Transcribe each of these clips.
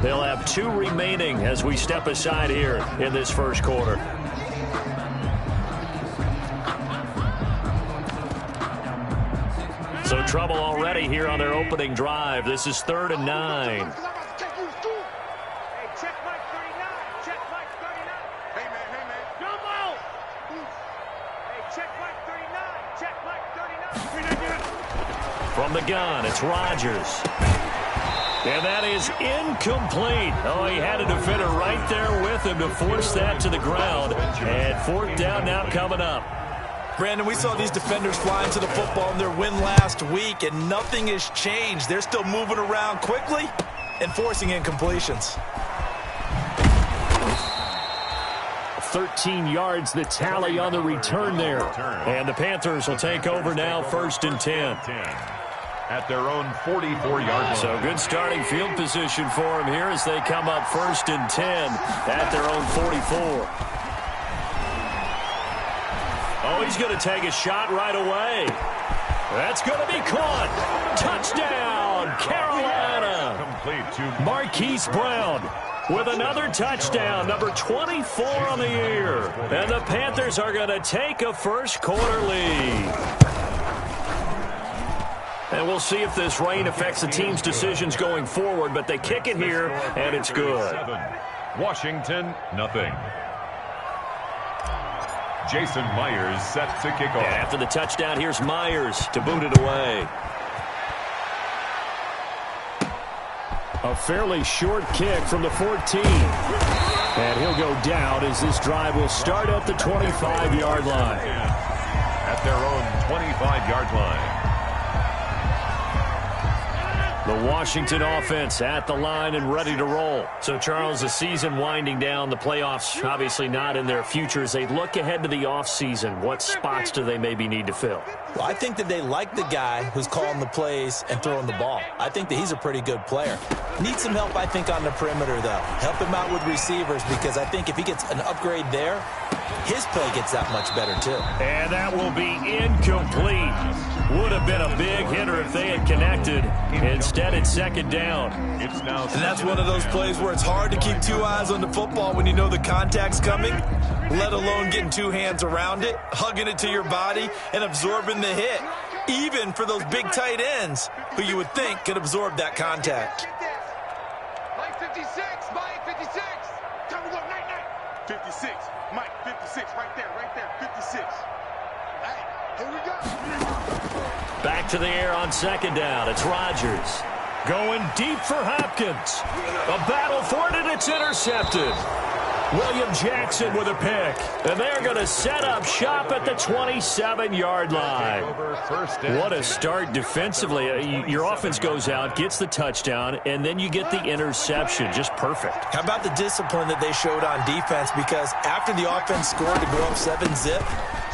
They'll have 2 remaining as we step aside here in this first quarter. So trouble already here on their opening drive. This is 3rd and 9. From the gun, it's Rodgers. And that is incomplete. Oh, he had a defender right there with him to force that to the ground. And 4th down now coming up. Brandon, we saw these defenders fly into the football in their win last week, and nothing has changed. They're still moving around quickly and forcing incompletions. 13 yards the tally on the return there. And the Panthers will take over now, 1st and 10. At their own 44-yard line. So good starting field position for them here as they come up 1st and 10 at their own 44. Oh, he's going to take a shot right away. That's going to be caught. Touchdown, Carolina. Complete to Marquise Brown with another touchdown, number 24 on the year. And the Panthers are going to take a first quarter lead. And we'll see if this rain affects the team's decisions going forward, but they kick it here, and it's good. Washington, nothing. Jason Myers set to kick off. And after the touchdown, here's Myers to boot it away. A fairly short kick from the 14. And he'll go down as this drive will start at the 25-yard line. At their own 25-yard line. The Washington offense at the line and ready to roll. So, Charles, the season winding down, the playoffs obviously not in their future. As they look ahead to the offseason, what spots do they maybe need to fill? Well, I think that they like the guy who's calling the plays and throwing the ball. I think that he's a pretty good player. Needs some help, I think, on the perimeter, though. Help him out with receivers, because I think if he gets an upgrade there, his play gets that much better, too. And that will be incomplete. Would have been a big hitter if they had connected. Instead, it's 2nd down. And that's one of those plays where it's hard to keep 2 eyes on the football when you know the contact's coming, let alone getting 2 hands around it, hugging it to your body, and absorbing the hit, even for those big tight ends who you would think could absorb that contact. Mike 56, Mike 56. Time to go, night, night. 56, Mike 56, right there, 56. Hey, here we go. Back to the air on 2nd down. It's Rodgers. Going deep for Hopkins. A battle for it, and it's intercepted. William Jackson with a pick. And they're going to set up shop at the 27-yard line. What a start defensively. Your offense goes out, gets the touchdown, and then you get the interception. Just perfect. How about the discipline that they showed on defense? Because after the offense scored to go up 7-zip,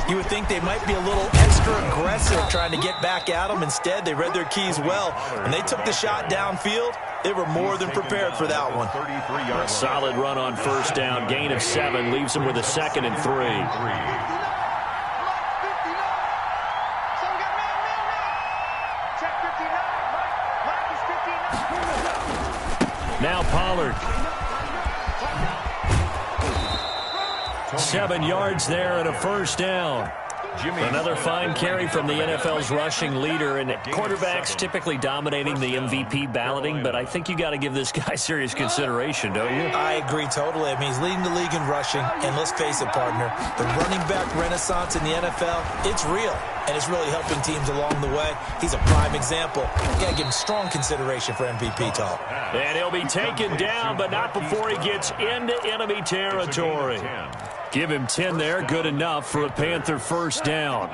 you would think they might be a little extra aggressive trying to get back at them. Instead, they read their keys well. When they took the shot downfield, they were more than prepared for that one. A solid run on 1st down. Gain of 7 leaves them with a 2nd and 3. Now Pollard. 7 yards there and a 1st down. Another fine carry from the NFL's rushing leader, and quarterbacks typically dominating the MVP balloting, but I think you got to give this guy serious consideration, don't you? I agree totally. I mean, he's leading the league in rushing, and let's face it, partner, the running back renaissance in the NFL, it's real, and it's really helping teams along the way. He's a prime example. You got to give him strong consideration for MVP talk. And he'll be taken down, but not before he gets into enemy territory. Give him 10 there, good enough for a Panther 1st down.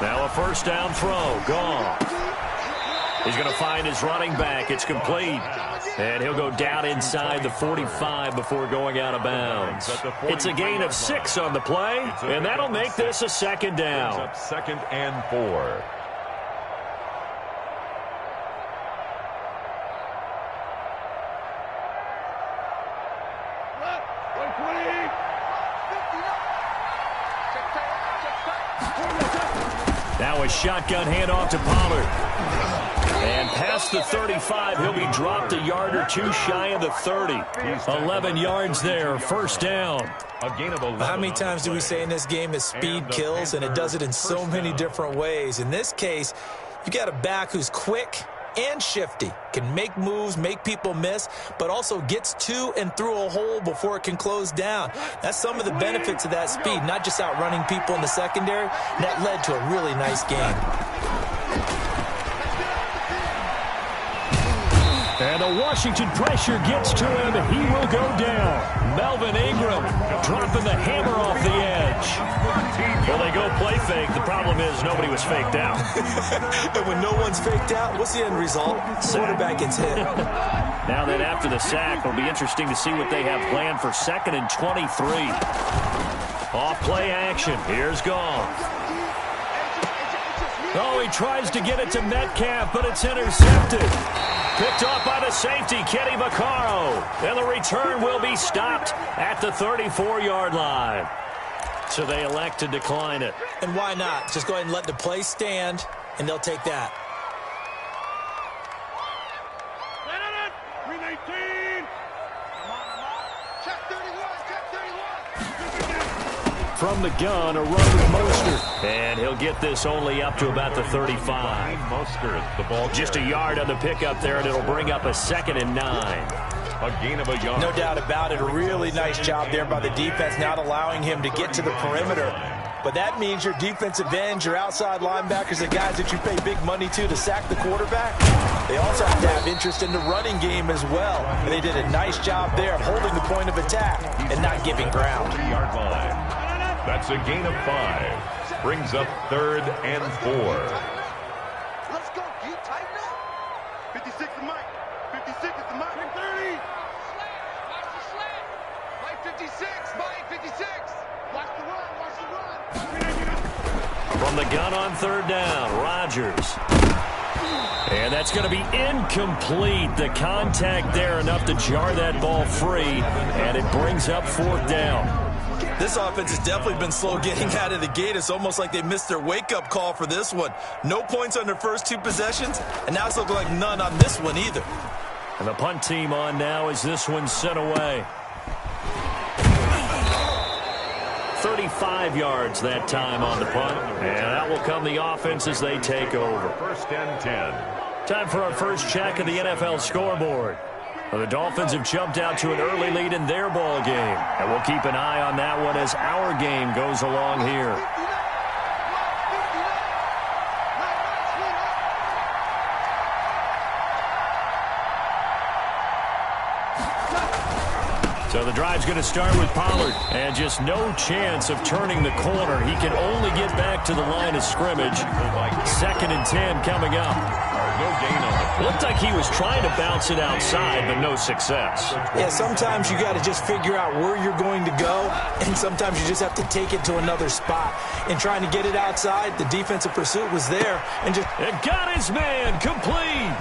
Now a 1st down throw, gone. He's going to find his running back. It's complete. And he'll go down inside the 45 before going out of bounds. It's a gain of 6 on the play, and that'll make this a 2nd down. 2nd and 4. Now Now a shotgun handoff to Pollard. And past the 35, he'll be dropped a yard or two shy of the 30. 11 yards there, first down. How many times do we say in this game that speed kills, and it does it in so many different ways? In this case, you got a back who's quick and shifty, can make moves, make people miss, but also gets to and through a hole before it can close down. That's some of the benefits of that speed, not just outrunning people in the secondary. And that led to a really nice game. And the Washington pressure gets to him. He will go down. Melvin Ingram dropping the hammer off the edge. Well, they go play fake. The problem is nobody was faked out. And when no one's faked out, what's the end result? Quarterback gets hit. Now then, after the sack, it'll be interesting to see what they have planned for 2nd and 23. Off play action. Here's Goff. Oh, he tries to get it to Metcalf, but it's intercepted. Picked off by the safety, Kenny Vaccaro. And the return will be stopped at the 34-yard line. So they elect to decline it. And why not? Just go ahead and let the play stand, and they'll take that. 319. Check 31. From the gun, a run with Mostert. And he'll get this only up to about the 35. Mostert, the ball Just a yard on the pickup there, and it'll bring up a 2nd and 9. A gain of a yard. No doubt about it. A really nice job there by the defense, not allowing him to get to the perimeter. But that means your defensive ends, your outside linebackers, the guys that you pay big money to sack the quarterback, they also have to have interest in the running game as well. And they did a nice job there of holding the point of attack and not giving ground. 3-yard line. That's a gain of 5. Brings up 3rd and 4. Let's go. Can you tighten up? 56 is Mike. 56 is the Mike. 30. Watch the slant. Mike 56. Mike 56. Watch the run. Watch the run. From the gun on 3rd down, Rodgers. And that's going to be incomplete. The contact there enough to jar that ball free, and it brings up 4th down. This offense has definitely been slow getting out of the gate. It's almost like they missed their wake-up call for this one. No points on their first 2 possessions, and now it's looking like none on this one either. And the punt team on now as this one's sent away. 35 yards that time on the punt. And that will come the offense as they take over. 1st and 10. Time for our first check of the NFL scoreboard. Well, the Dolphins have jumped out to an early lead in their ball game. And we'll keep an eye on that one as our game goes along here. So the drive's going to start with Pollard. And just no chance of turning the corner. He can only get back to the line of scrimmage. 2nd and 10 coming up. No gain on the Looked like he was trying to bounce it outside, but no success. Yeah, sometimes you got to just figure out where you're going to go, and sometimes you just have to take it to another spot. In trying to get it outside, the defensive pursuit was there. And got his man complete.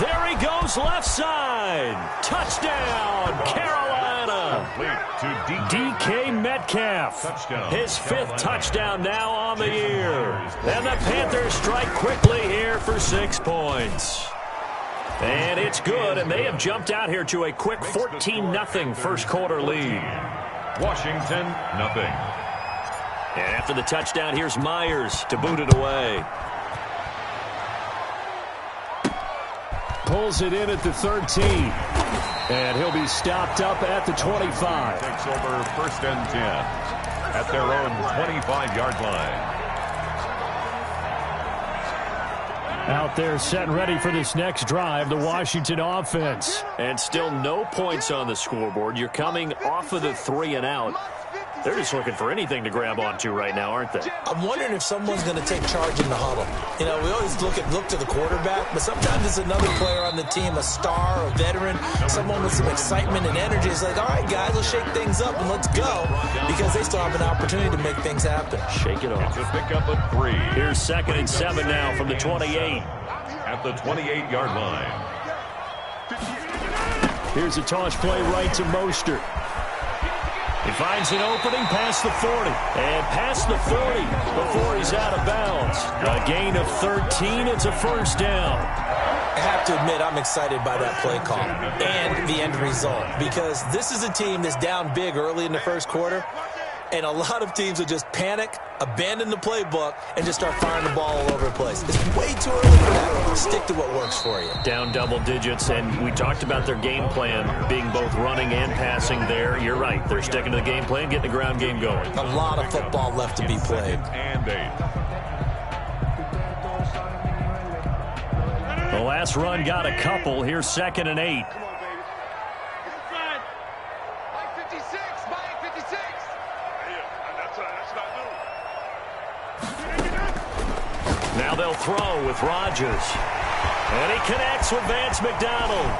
There he goes left side. Touchdown, Carolina. to DK Metcalf. Touchdown. His 5th touchdown now on the year. And the Panthers strike quickly here for 6 points. And it's good, and they have jumped out here to a quick 14-0 first quarter lead. Washington, nothing. And after the touchdown, here's Myers to boot it away. Pulls it in at the 13. And he'll be stopped up at the 25. Takes over 1st and 10 at their own 25-yard line. Out there set and ready for this next drive, the Washington offense. And still no points on the scoreboard. You're coming off of the 3 and out. They're just looking for anything to grab onto right now, aren't they? I'm wondering if someone's going to take charge in the huddle. You know, we always look to the quarterback, but sometimes it's another player on the team, a star, a veteran, someone with some excitement and energy. It's like, all right, guys, let's shake things up and let's go, because they still have an opportunity to make things happen. Shake it off. It's a pickup of 3. Here's 2nd and 7 now from the 28. At the 28-yard line. Here's a toss play right to Mostert. He finds an opening past the 40. And past the 40 before he's out of bounds. A gain of 13. It's a first down. I have to admit, I'm excited by that play call and the end result, because this is a team that's down big early in the first quarter, and a lot of teams will just panic, abandon the playbook, and just start firing the ball all over the place. It's way too early for that. Stick to what works for you. Down double digits, and we talked about their game plan being both running and passing there. You're right. They're sticking to the game plan, getting the ground game going. A lot of football left to be played. And 8. The last run got a couple. Here's 2nd and 8. Come on, baby. Inside. Mike 56. Mike 56. That's Now they'll throw with Rodgers. And he connects with Vance McDonald.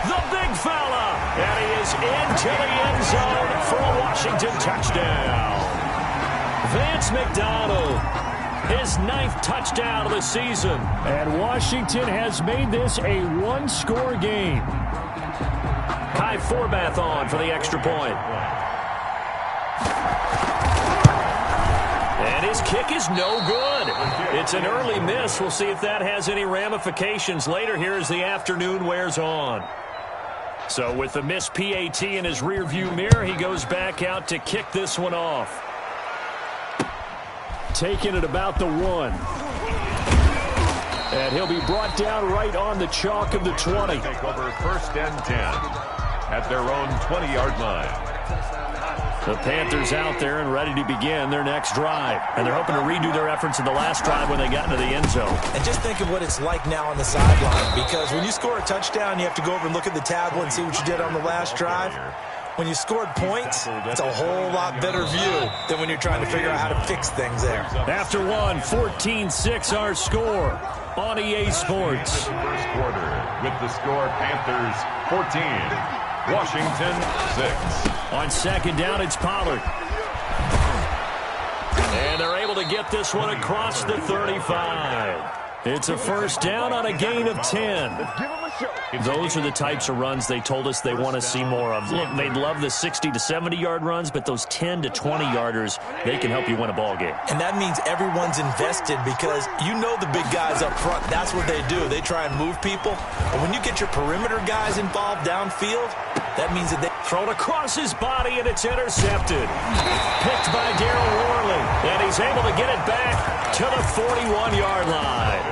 The big fella. And he is into the end zone for a Washington touchdown. Vance McDonald. His 9th touchdown of the season. And Washington has made this a one-score game. Kai Forbath on for the extra point. And his kick is no good. It's an early miss. We'll see if that has any ramifications later here as the afternoon wears on. So with the missed PAT in his rearview mirror, he goes back out to kick this one off. Taking it about the 1. And he'll be brought down right on the chalk of the 20. Take over 1st and 10 at their own 20-yard line. The Panthers out there and ready to begin their next drive. And they're hoping to redo their efforts in the last drive when they got into the end zone. And just think of what it's like now on the sideline, because when you score a touchdown, you have to go over and look at the tablet and see what you did on the last drive. When you scored points, it's a whole lot better view than when you're trying to figure out how to fix things there. After one, 14-6 our score on EA Sports. First quarter with the score Panthers 14, Washington 6. On 2nd down, it's Pollard. And they're able to get this one across the 35. It's a first down on a gain of 10. Those are the types of runs they told us they want to see more of. Look, they'd love the 60 to 70-yard runs, but those 10 to 20-yarders, they can help you win a ball game. And that means everyone's invested, because you know the big guys up front, that's what they do. They try and move people. But when you get your perimeter guys involved downfield, that means that they thrown across his body, and it's intercepted. Picked by Darryl Worley, and he's able to get it back to the 41-yard line.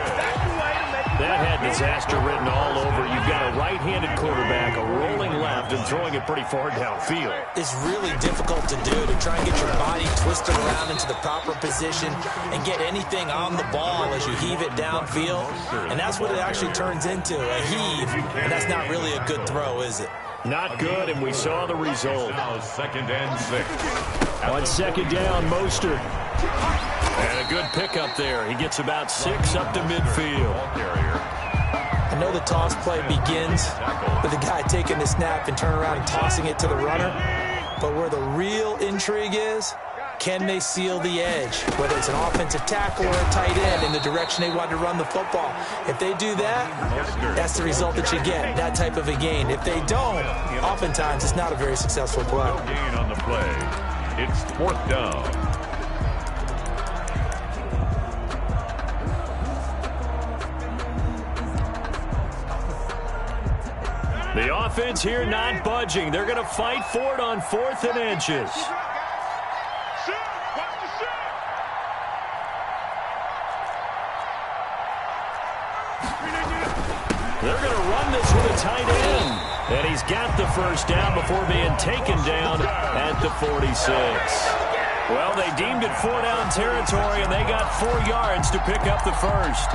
That had disaster written all over. You've got a right-handed quarterback, a rolling left, and throwing it pretty far downfield. It's really difficult to do, to try and get your body twisted around into the proper position and get anything on the ball as you heave it downfield. And that's what it actually turns into, a heave. And that's not really a good throw, is it? Not good, and we saw the result. Now 2nd and 6. On 2nd down, Mostert. And a good pickup there. He gets about 6 up to midfield. I know the toss play begins with the guy taking the snap and turning around and tossing it to the runner. But where the real intrigue is, can they seal the edge? Whether it's an offensive tackle or a tight end in the direction they want to run the football. If they do that, that's the result that you get, that type of a gain. If they don't, oftentimes it's not a very successful play. No gain on the play. It's 4th down. The offense here not budging. They're going to fight for it on 4th and inches. They're going to run this with a tight end. And he's got the first down before being taken down at the 46. Well, they deemed it 4-down territory, and they got 4 yards to pick up the first.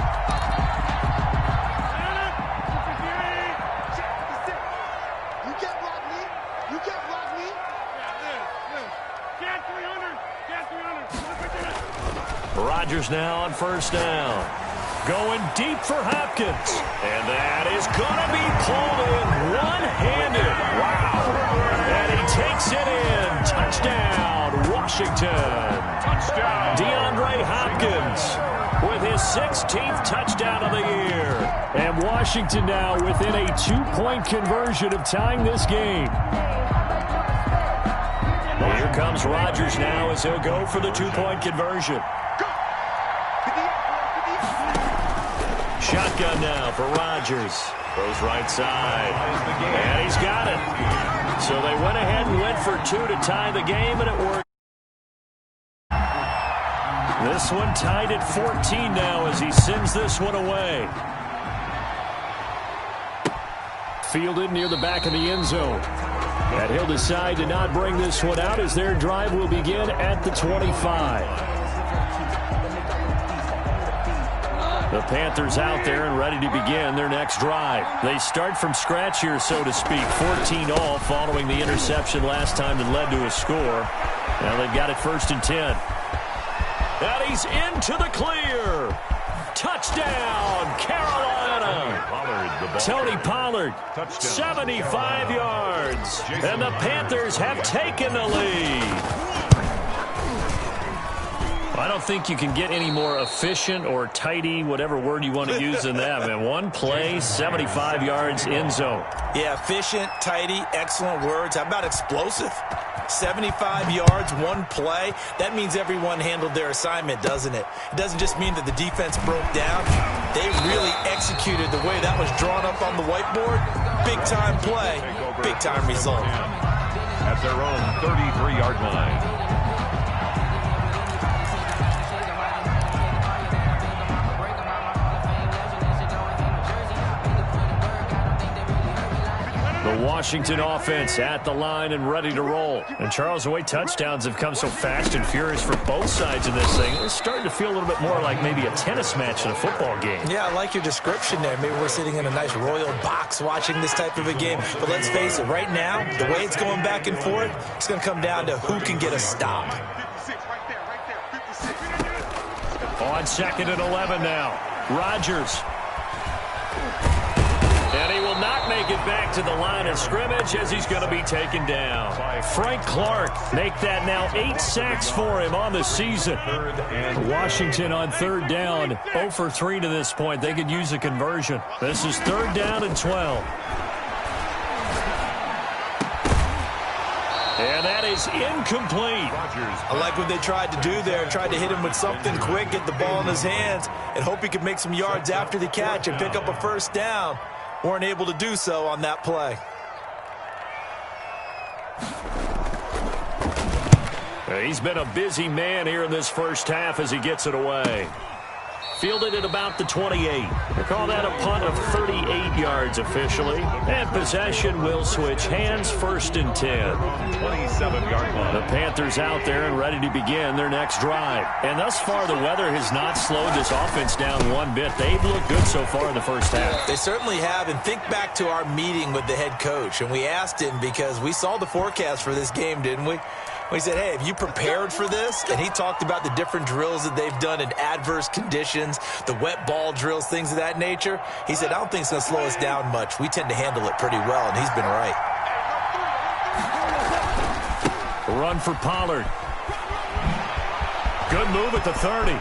Rodgers now on first down. Going deep for Hopkins. And that is going to be pulled in one-handed. Wow. And he takes it in. Touchdown, Washington. Touchdown. DeAndre Hopkins with his 16th touchdown of the year. And Washington now within a 2-point conversion of tying this game. Here comes Rodgers now as he'll go for the two-point conversion. Shotgun now for Rodgers. Throws right side. And he's got it. So they went ahead and went for two to tie the game, and it worked. This one tied at 14 now as he sends this one away. Fielded near the back of the end zone. And he'll decide to not bring this one out as their drive will begin at the 25. The Panthers out there and ready to begin their next drive. They start from scratch here, so to speak. 14-all following the interception last time that led to a score. Now they've got it 1st and 10. And he's into the clear. Touchdown, Carolina. Tony Pollard, 75 yards. And the Panthers have taken the lead. I don't think you can get any more efficient or tidy, whatever word you want to use in that, man. One play, 75 yards, end zone. Yeah, efficient, tidy, excellent words. How about explosive? 75 yards, one play. That means everyone handled their assignment, doesn't it? It doesn't just mean that the defense broke down. They really executed the way that was drawn up on the whiteboard. Big-time play, big-time result. At their own 33-yard line. The Washington offense at the line and ready to roll. And Charles, the way touchdowns have come so fast and furious for both sides of this thing, it's starting to feel a little bit more like maybe a tennis match in a football game. Yeah, I like your description there. Maybe we're sitting in a nice royal box watching this type of a game. But let's face it, right now, the way it's going back and forth, it's going to come down to who can get a stop. On 2nd and 11 now. Rodgers. And he will not make it back to the line of scrimmage as he's going to be taken down. Frank Clark make that now 8 sacks for him on the season. Washington on 3rd down, 0 for 3 to this point. They could use a conversion. This is 3rd down and 12. And that is incomplete. I like what they tried to do there. Tried to hit him with something quick, get the ball in his hands, and hope he could make some yards after the catch and pick up a 1st down. Weren't able to do so on that play. He's been a busy man here in this first half as he gets it away. Fielded at about the 28. They call that a punt of 38 yards officially. And possession will switch hands, 1st and 10. 27-yard line. The Panthers out there and ready to begin their next drive. And thus far, the weather has not slowed this offense down one bit. They've looked good so far in the first half. They certainly have. And think back to our meeting with the head coach. And we asked him because we saw the forecast for this game, didn't we? We said, hey, have you prepared for this? And he talked about the different drills that they've done in adverse conditions, the wet ball drills, things of that nature. He said, I don't think it's going to slow us down much. We tend to handle it pretty well, and he's been right. Run for Pollard. Good move at the 30.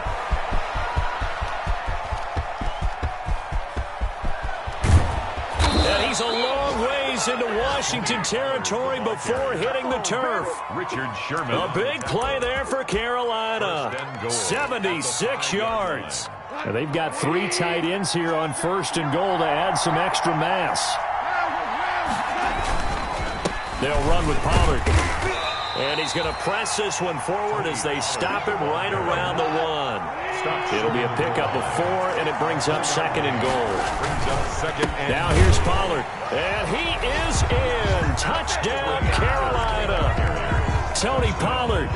And he's a long ways into Washington territory before hitting the turf. Richard Sherman. A big play there for Carolina. 76 yards. And they've got 3 tight ends here on 1st and goal to add some extra mass. They'll run with Pollard. And he's going to press this one forward as they stop him right around the 1. It'll be a pickup of 4, and it brings up 2nd and goal. Now here's Pollard. And he is in. Touchdown, Carolina. Tony Pollard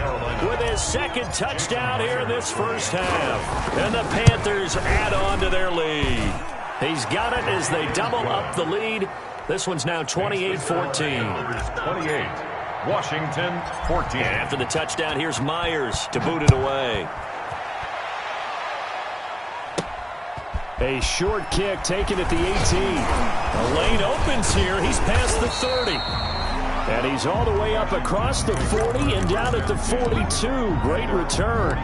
with his 2nd touchdown here in this first half. And the Panthers add on to their lead. He's got it as they double up the lead. This one's now 28-14. 28. Washington, 14. And after the touchdown, here's Myers to boot it away. A short kick taken at the 18. The lane opens here. He's past the 30. And he's all the way up across the 40 and down at the 42. Great return.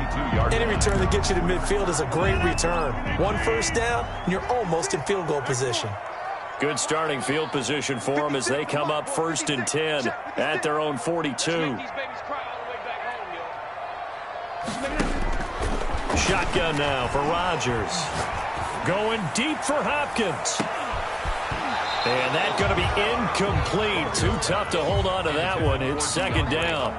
Any return that gets you to midfield is a great return. 1 first down, and you're almost in field goal position. Good starting field position for them as they come up 1st and 10 at their own 42. Shotgun now for Rodgers. Going deep for Hopkins. And that's going to be incomplete. Too tough to hold on to that one. It's second down.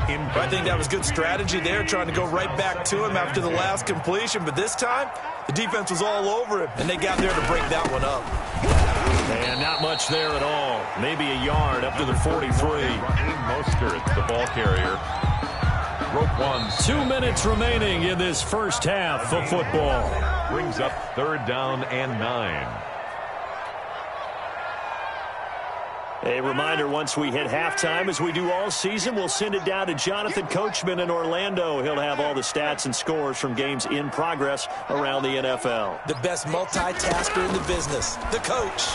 I think that was good strategy there, trying to go right back to him after the last completion. But this time, the defense was all over him, and they got there to break that one up. And not much there at all. Maybe a yard up to the 43. Mostert, the ball carrier. Rope one. 2 minutes remaining in this first half of football. Brings up third down and 9. A reminder, once we hit halftime, as we do all season, we'll send it down to Jonathan Coachman in Orlando. He'll have all the stats and scores from games in progress around the NFL. The best multitasker in the business, the coach.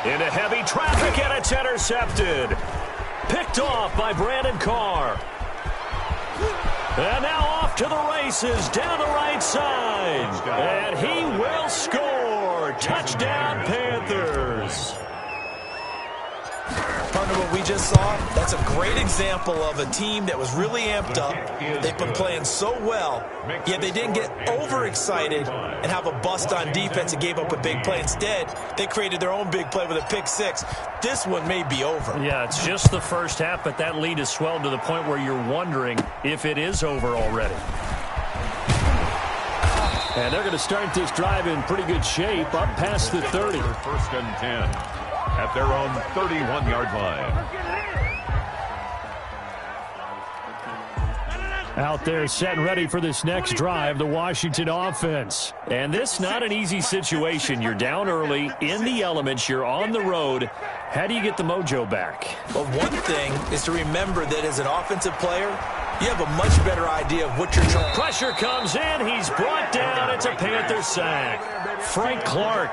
Into heavy traffic, and it's intercepted. Picked off by Brandon Carr. And now off to the races down the right side. And he will score. Touchdown, Panthers. Partner, what we just saw, that's a great example of a team that was really amped up. They've been playing so well, yet they didn't get overexcited and have a bust on defense and gave up a big play. Instead, they created their own big play with a pick six. This one may be over. Yeah, it's just the first half, but that lead has swelled to the point where you're wondering if it is over already. And they're going to start this drive in pretty good shape, up past the 30. First and 10 at their own 31-yard line. Out there set and ready for this next drive, the Washington offense. And this not an easy situation. You're down early, in the elements, you're on the road. How do you get the mojo back? Well, one thing is to remember that as an offensive player, you have a much better idea of what you're trying. Pressure comes in. He's brought down. It's a Panther sack. Frank Clark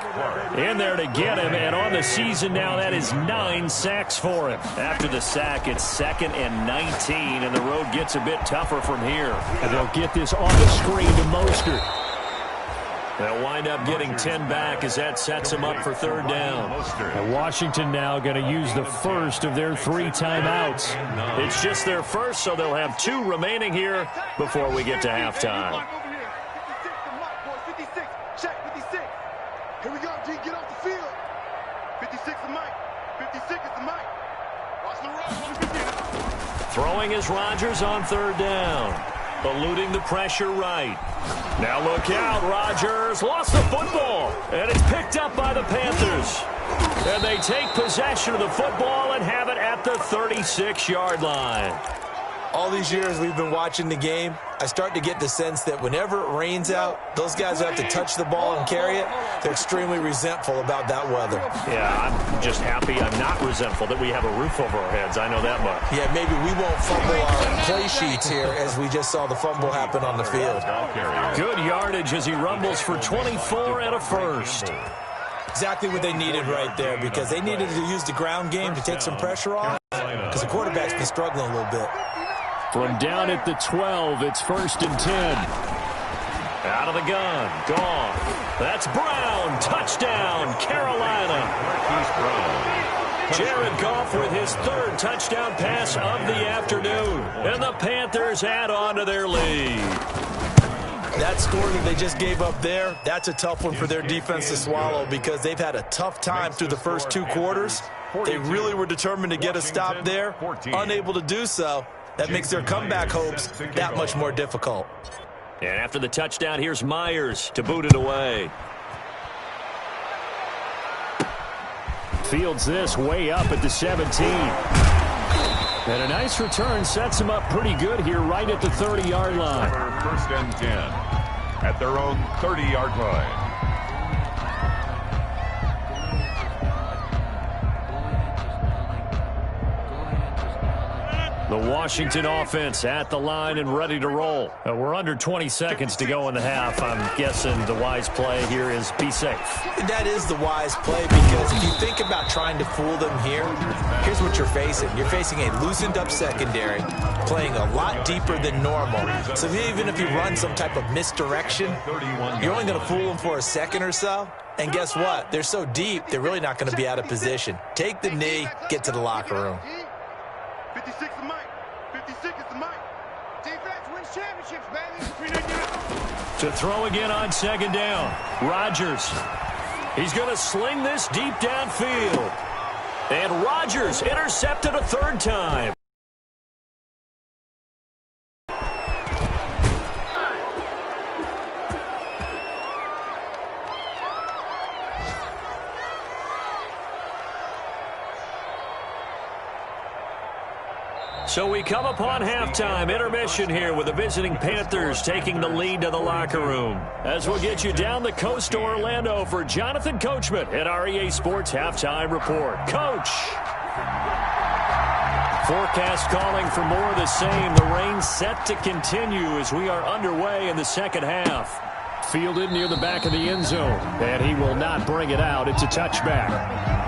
in there to get him. And on the season now, that is 9 sacks for him. After the sack, it's 2nd and 19. And the road gets a bit tougher from here. And they'll get this on the screen to Mostert. They'll wind up getting 10 back as that sets them up for third down. And Washington now going to use the first of their 3 timeouts. It's just their first, so they'll have 2 remaining here before we get to halftime. 56, check 56. Here we go, G, get off the field. 56 is Mike. 56 is the Mike. Watch the run. Throwing is Rodgers on third down. Eluding the pressure right. Now look out, Rodgers lost the football, and it's picked up by the Panthers. And they take possession of the football and have it at the 36-yard line. All these years we've been watching the game, I start to get the sense that whenever it rains out, those guys who have to touch the ball and carry it, they're extremely resentful about that weather. Yeah, I'm just happy I'm not resentful that we have a roof over our heads. I know that much. Yeah, maybe we won't fumble our play sheets here as we just saw the fumble happen on the field. Good yardage as he rumbles for 24 and a first. Exactly what they needed right there, because they needed to use the ground game to take some pressure off, because the quarterback's been struggling a little bit. From down at the 12, it's 1st and 10. Out of the gun, gone. That's Brown, touchdown, Carolina. Jared Goff with his 3rd touchdown pass of the afternoon. And the Panthers add on to their lead. That score that they just gave up there, that's a tough one for their defense to swallow, because they've had a tough time through the first 2 quarters. They really were determined to get a stop there, unable to do so. That makes their comeback hopes that much more difficult. And after the touchdown, here's Myers to boot it away. Fields this way up at the 17. And a nice return sets him up pretty good here right at the 30-yard line. 1st and 10 at their own 30-yard line. The Washington offense at the line and ready to roll. We're under 20 seconds to go in the half. I'm guessing the wise play here is be safe. That is the wise play, because if you think about trying to fool them here, here's what you're facing. You're facing a loosened up secondary, playing a lot deeper than normal. So even if you run some type of misdirection, you're only going to fool them for a second or so. And guess what? They're so deep, they're really not going to be out of position. Take the knee, get to the locker room. 56 is Mike. 56 is the Mike. To throw again on second down. Rodgers. He's going to sling this deep downfield. And Rodgers intercepted a third time. So we come upon halftime, intermission here with the visiting Panthers taking the lead to the locker room. As we'll get you down the coast to Orlando for Jonathan Coachman at our EA Sports Halftime Report. Coach! Forecast calling for more of the same. The rain set to continue as we are underway in the second half. Fielded near the back of the end zone, and he will not bring it out. It's a touchback.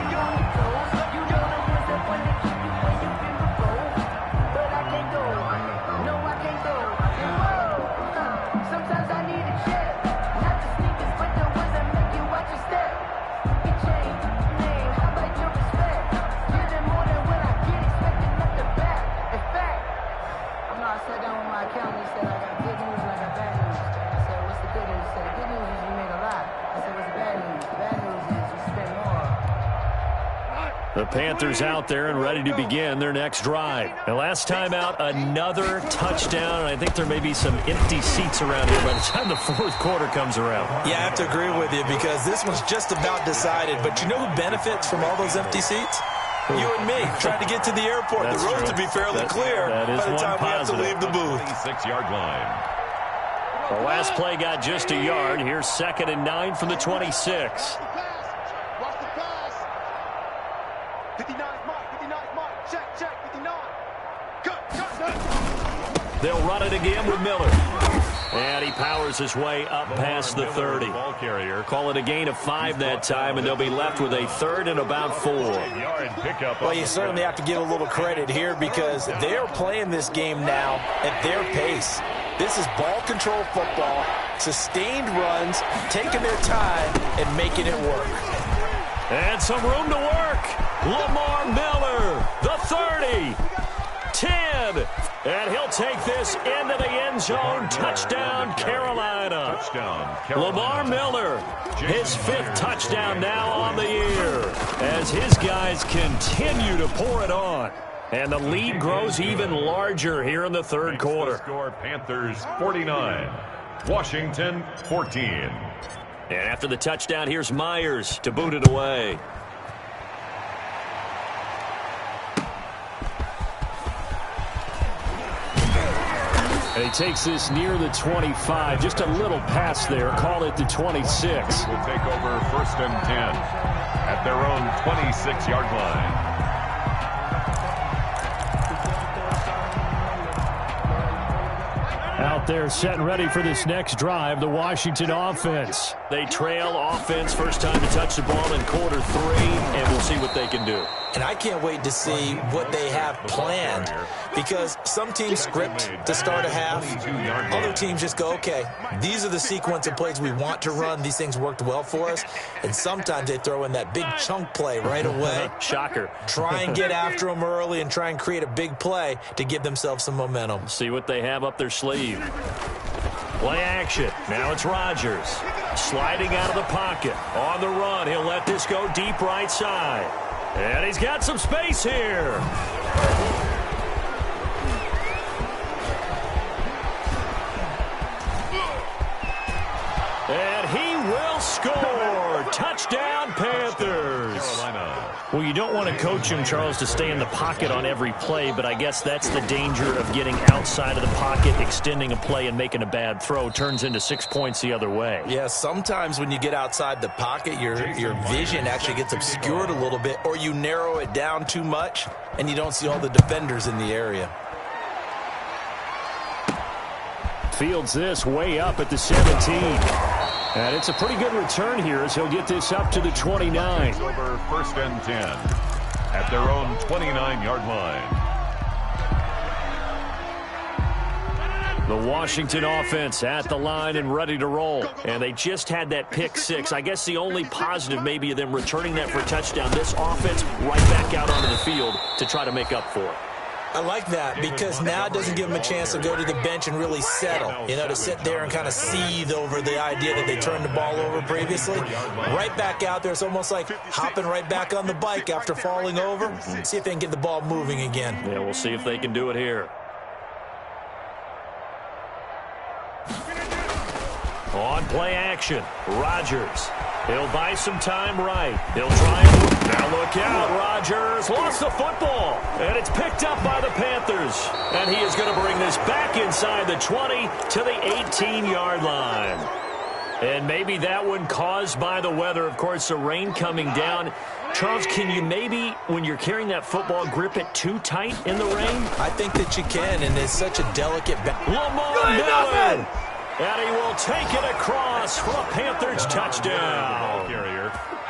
The Panthers out there and ready to begin their next drive. And last time out, another touchdown. And I think there may be some empty seats around here by the time the fourth quarter comes around. Yeah, I have to agree with you because this one's just about decided. But you know who benefits from all those empty seats? You and me, trying to get to the airport. That's the road to be fairly clear by the time we have to leave the booth. 26-yard line. The last play got just a yard. Here's 2nd and 9 from the 26. They'll run it again with Miller. And he powers his way up past the 30. Ball carrier. Call it a gain of 5 that time, and they'll be left with a 3rd and about 4. Well, you certainly have to give a little credit here because they're playing this game now at their pace. This is ball control football, sustained runs, taking their time, and making it work. And some room to work. Lamar Miller, the 30, 10, and he'll take this into the end zone. Touchdown, Carolina. Touchdown, Lamar Miller, his 5th touchdown now on the year as his guys continue to pour it on. And the lead grows even larger here in the third quarter. Score Panthers 49, Washington 14. And after the touchdown, here's Myers to boot it away. And he takes this near the 25. Just a little pass there. Call it the 26. Will take over 1st and 10 at their own 26-yard line. Out there set and ready for this next drive, the Washington offense. They trail offense, first time to touch the ball in quarter 3, and we'll see what they can do. And I can't wait to see what they have planned because some teams script to start a half. Other teams just go, okay, these are the sequence of plays we want to run. These things worked well for us. And sometimes they throw in that big chunk play right away. Shocker. Try and get after them early and try and create a big play to give themselves some momentum. See what they have up their sleeve. Play action. Now it's Rodgers. Sliding out of the pocket. On the run. He'll let this go deep right side. And he's got some space here. And he will score. Touchdown, Panthers. Well, you don't want to coach him, Charles, to stay in the pocket on every play, but I guess that's the danger of getting outside of the pocket, extending a play, and making a bad throw. Turns into 6 points the other way. Yeah, sometimes when you get outside the pocket, your vision actually gets obscured a little bit, or you narrow it down too much, and you don't see all the defenders in the area. Fields this way up at the 17. And it's a pretty good return here as he'll get this up to the 29. Over 1st and 10 at their own 29-yard line. The Washington offense at the line and ready to roll. And they just had that pick 6. I guess the only positive maybe of them returning that for a touchdown. This offense right back out onto the field to try to make up for it. I like that because now it doesn't give them a chance to go to the bench and really settle, to sit there and kind of seethe over the idea that they turned the ball over previously. Right back out there. It's almost like hopping right back on the bike after falling over. See if they can get the ball moving again. Yeah, we'll see if they can do it here. On play action, Rodgers. He'll buy some time right. He'll try and now look out. Rodgers lost the football, and it's picked up by the Panthers. And he is going to bring this back inside the 20 to the 18-yard line. And maybe that one caused by the weather. Of course, the rain coming down. Charles, can you maybe, when you're carrying that football, grip it too tight in the rain? I think that you can, and it's such a delicate Lamar Miller! And he will take it across for a Panthers touchdown.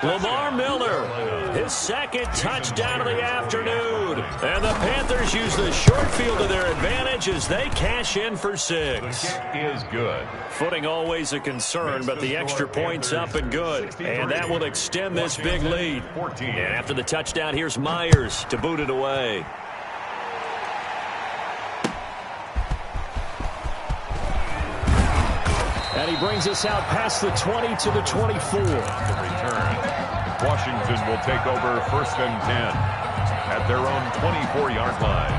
Lamar Miller, his second touchdown of the afternoon. And the Panthers use the short field to their advantage as they cash in for 6. The kick is good. Footing always a concern, but the extra point's up and good. And that will extend this big lead. And after the touchdown, here's Myers to boot it away. And he brings us out past the 20 to the 24. The return. Washington will take over 1st and 10 at their own 24-yard line.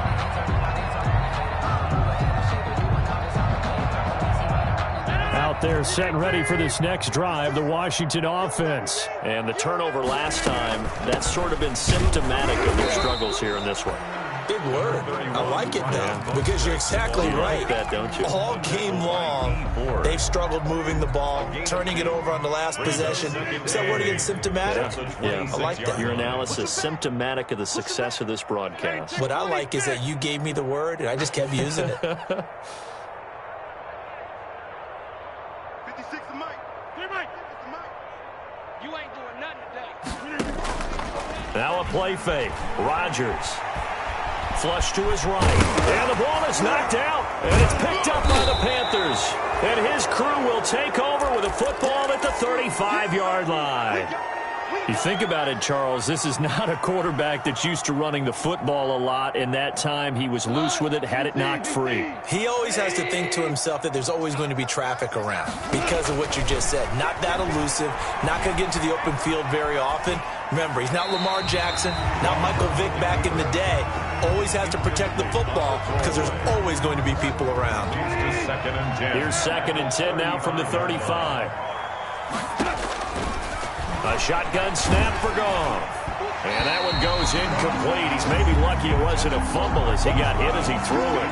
Out there set and ready for this next drive, the Washington offense. And the turnover last time, that's sort of been symptomatic of their struggles here in this one. Big word. I like it, though, because you're exactly right. Like that, don't you? All game long, they've struggled moving the ball, turning it over on the last possession. Is that word again, symptomatic? Yeah. I like that. Your analysis, symptomatic of the success of this broadcast. What I like is that you gave me the word, and I just kept using it. 56 to Mike. You ain't doing nothing today. Now a play fake. Rodgers. Flush to his right. And the ball is knocked out. And it's picked up by the Panthers. And his crew will take over with a football at the 35-yard line. You think about it, Charles, this is not a quarterback that's used to running the football a lot. In that time, he was loose with it, had it knocked free. He always has to think to himself that there's always going to be traffic around because of what you just said. Not that elusive, not going to get into the open field very often. Remember, he's not Lamar Jackson, not Michael Vick back in the day. Always has to protect the football because there's always going to be people around. Here's 2nd and 10 now from the 35. A shotgun snap for Goff. And that one goes incomplete. He's maybe lucky it wasn't a fumble as he got hit as he threw it.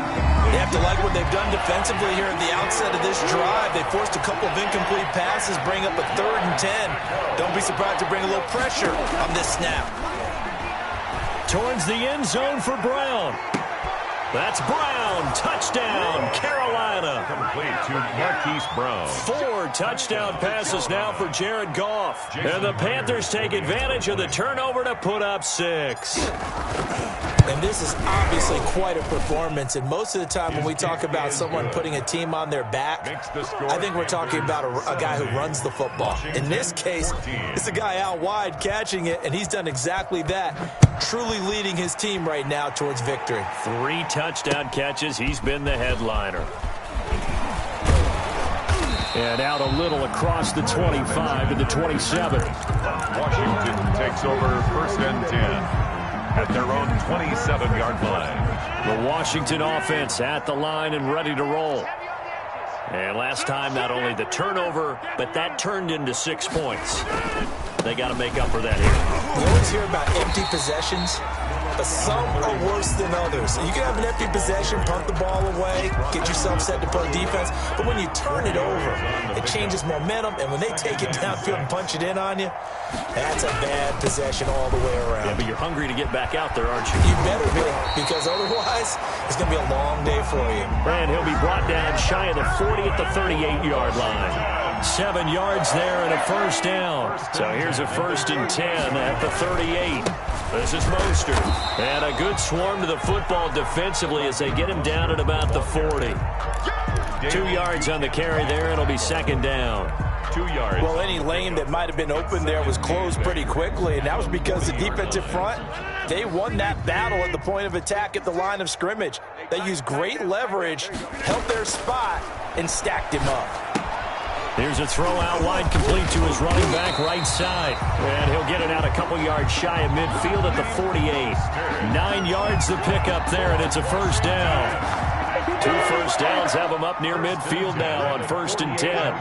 They have to like what they've done defensively here at the outset of this drive. They forced a couple of incomplete passes, bring up a 3rd and 10. Don't be surprised to bring a little pressure on this snap. Towards the end zone for Brown. That's Brown. Touchdown, Carolina. Complete to Marquise Brown. 4 touchdown passes now for Jared Goff. And the Panthers take advantage of the turnover to put up 6. And this is obviously quite a performance. And most of the time when we talk about someone putting a team on their back, I think we're talking about a guy who runs the football. In this case, it's a guy out wide catching it, and he's done exactly that, truly leading his team right now towards victory. 3 touchdown catches. He's been the headliner. And out a little across the 25 to the 27. Washington takes over 1st and 10 at their own 27-yard line. The Washington offense at the line and ready to roll. And last time, not only the turnover, but that turned into 6 points. They got to make up for that here. You always hear about empty possessions, but some are worse than others. You can have an empty possession, punt the ball away, get yourself set to play defense, but when you turn it over, it changes momentum, and when they take it downfield and punch it in on you, that's a bad possession all the way around. Yeah, but you're hungry to get back out there, aren't you? You better be, because otherwise, it's going to be a long day for you. And he'll be brought down shy of the 40 at the 38-yard line. 7 yards there and a 1st down. So here's a 1st and 10 at the 38. This is Mostert. And a good swarm to the football defensively as they get him down at about the 40. 2 yards on the carry there. It'll be 2nd down. 2 yards. Well, any lane that might have been open there was closed pretty quickly, and that was because the defensive front, they won that battle at the point of attack at the line of scrimmage. They used great leverage, held their spot, and stacked him up. Here's a throw out wide, complete to his running back right side. And he'll get it out a couple yards shy of midfield at the 48. 9 yards to pick up there, and it's a first down. 2 first downs have him up near midfield now on 1st and 10.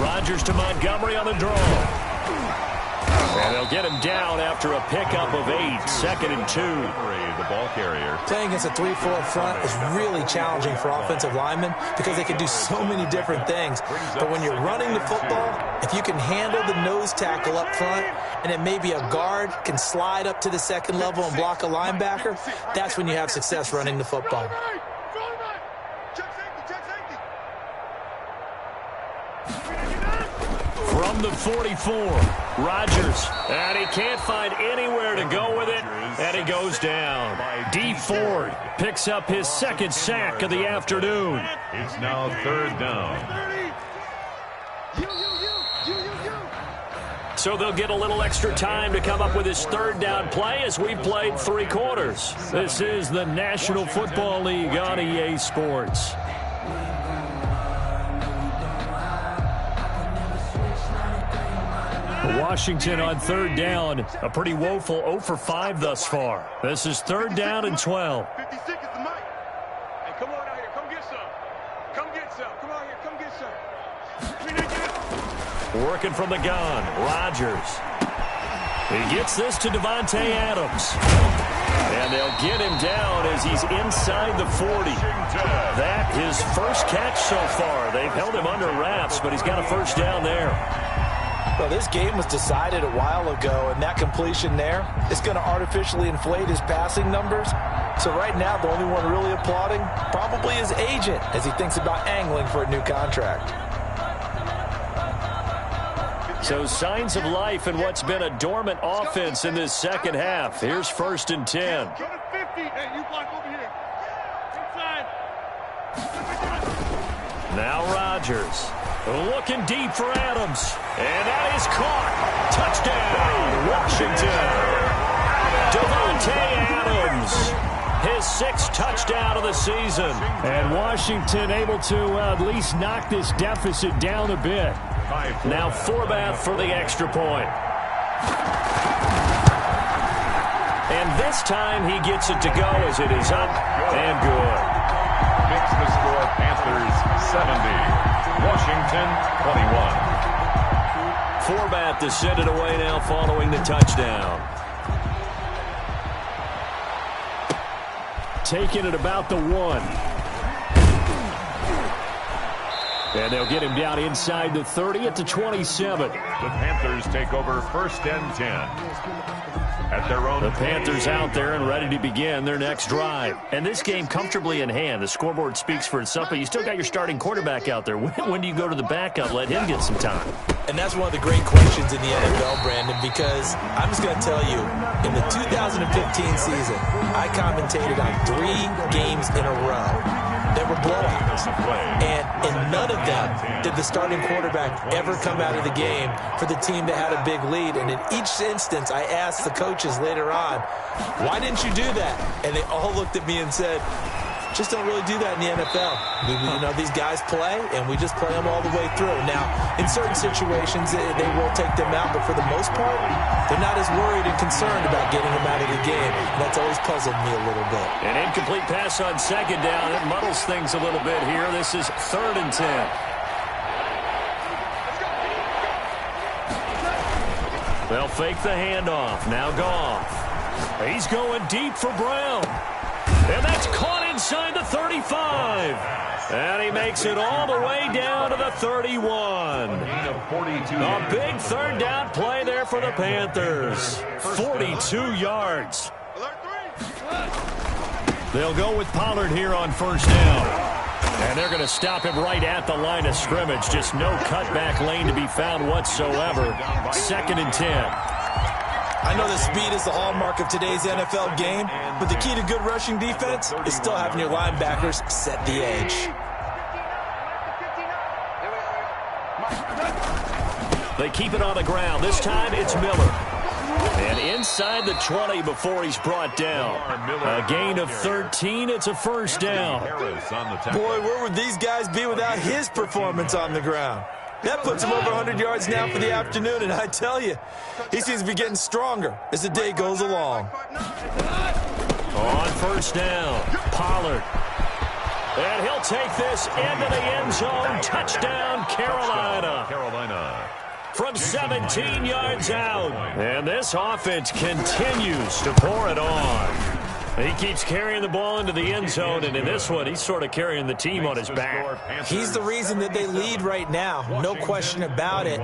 Rodgers to Montgomery on the draw. And they'll get him down after a pickup of 8, 2nd and 2. The ball carrier. Playing against a 3-4 front is really challenging for offensive linemen because they can do so many different things. But when you're running the football, if you can handle the nose tackle up front and then maybe a guard can slide up to the second level and block a linebacker, that's when you have success running the football. From the 44, Rodgers, and he can't find anywhere to go with it, and he goes down. D. Ford picks up his 2nd sack of the afternoon. It's now 3rd down. So they'll get a little extra time to come up with his 3rd down play as we've played 3 quarters. This is the National Football League on EA Sports. Washington on 3rd down, a pretty woeful 0 for 5 thus far. This is 3rd down and 12. 56 is the mic. Hey, come on out here. Come get some. Come get some. Come out here. Come get some. Working from the gun, Rodgers. He gets this to Devontae Adams. And they'll get him down as he's inside the 40. That his first catch so far. They've held him under wraps, but he's got a first down there. Well, this game was decided a while ago, and that completion there is going to artificially inflate his passing numbers. So right now, the only one really applauding probably his agent as he thinks about angling for a new contract. So signs of life in what's been a dormant offense in this second half. Here's 1st and 10. Go to 50. Hey, you block over here. Inside. Now Rodgers. Looking deep for Adams. And that is caught. Touchdown, Washington. Devontae Adams. His 6th touchdown of the season. And Washington able to at least knock this deficit down a bit. Now Forbath for the extra point. And this time he gets it to go as it is up and good. Makes the score Panthers 70. Washington 21. Forbath to send it away now following the touchdown. Taking it about the 1. And they'll get him down inside the 30 at the 27. The Panthers take over 1st and 10. At their own. The Panthers out there and ready to begin their next drive. And this game comfortably in hand. The scoreboard speaks for itself, but you still got your starting quarterback out there. When do you go to the backup? Let him get some time. And that's one of the great questions in the NFL, Brandon, because I'm just going to tell you, in the 2015 season, I commentated on 3 games in a row. They were blowouts. And in none of them did the starting quarterback ever come out of the game for the team that had a big lead. And in each instance, I asked the coaches later on, why didn't you do that? And they all looked at me and said, just don't really do that in the NFL. You know, these guys play, and we just play them all the way through. Now, in certain situations, they will take them out, but for the most part, they're not as worried and concerned about getting them out of the game. And that's always puzzled me a little bit. An incomplete pass on 2nd down. It muddles things a little bit here. This is 3rd and 10. They'll fake the handoff. Now Goff. He's going deep for Brown. And that's caught inside the 35. And he makes it all the way down to the 31. A big 3rd down play there for the Panthers. 42 yards. They'll go with Pollard here on 1st down. And they're going to stop him right at the line of scrimmage. Just no cutback lane to be found whatsoever. 2nd and 10. I know that speed is the hallmark of today's NFL game, but the key to good rushing defense is still having your linebackers set the edge. They keep it on the ground. This time it's Miller. And inside the 20 before he's brought down. A gain of 13. It's a first down. Boy, where would these guys be without his performance on the ground? That puts him over 100 yards now for the afternoon, and I tell you, he seems to be getting stronger as the day goes along. On first down, Pollard. And he'll take this into the end zone. Touchdown, Carolina. From 17 yards out. And this offense continues to pour it on. He keeps carrying the ball into the end zone, and in this one, he's sort of carrying the team on his back. He's the reason that they lead right now, no question about it.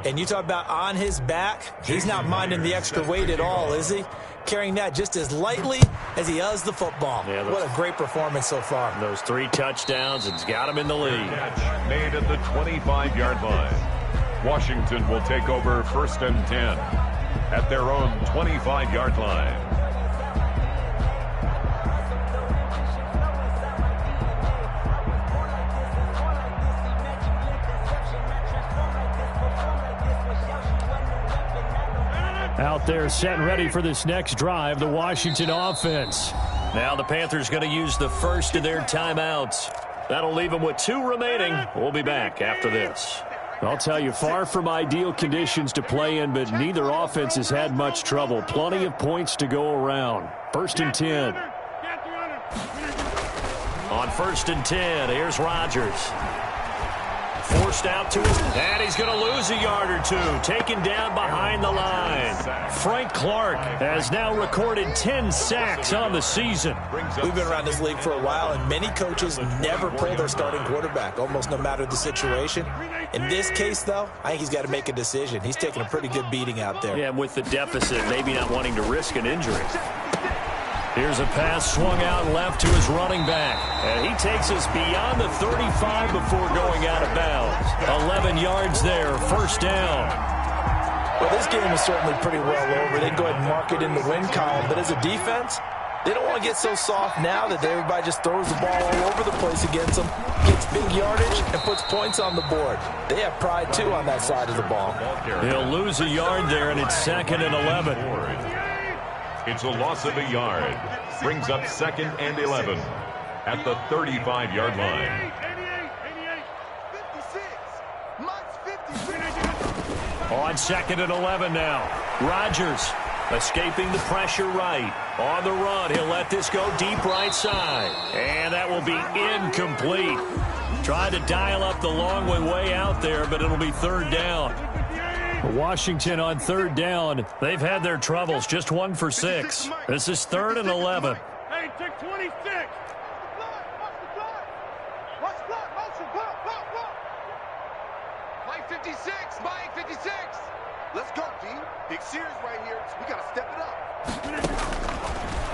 And you talk about on his back, he's not minding the extra weight at all, is he? Carrying that just as lightly as he does the football. Yeah, what a great performance so far. Those 3 touchdowns, it's got him in the lead. Made at the 25-yard line. Washington will take over 1st and 10 at their own 25-yard line. Out there set and ready for this next drive, the Washington offense. Now the Panthers going to use the first of their timeouts. That'll leave them with 2 remaining. We'll be back after this. I'll tell you, far from ideal conditions to play in, but neither offense has had much trouble. Plenty of points to go around. 1st and 10. On 1st and 10, here's Rodgers. Forced out to his, and he's going to lose a yard or 2. Taken down behind the line. Frank Clark has now recorded 10 sacks on the season. We've been around this league for a while, and many coaches never pull their starting quarterback, almost no matter the situation. In this case, though, I think he's got to make a decision. He's taking a pretty good beating out there. Yeah, with the deficit, maybe not wanting to risk an injury. Here's a pass swung out left to his running back. And he takes us beyond the 35 before going out of bounds. 11 yards there, first down. Well, this game is certainly pretty well over. They can go ahead and mark it in the win column. But as a defense, they don't want to get so soft now that everybody just throws the ball all over the place against them, gets big yardage, and puts points on the board. They have pride, too, on that side of the ball. He'll lose a yard there, and it's 2nd and 11. It's a loss of a yard. Brings up 2nd and 11 at the 35-yard line. 56. On 2nd and 11 now. Rodgers escaping the pressure right. On the run, he'll let this go deep right side. And that will be incomplete. Tried to dial up the long way out there, but it'll be 3rd down. Washington on 3rd down. They've had their troubles. Just 1 for 6. This is 3rd and 11. Hey, take 26. Watch block. Motion. Block. Mike 56. Mike 56. Let's go, D. Big series right here. So we got to step it up.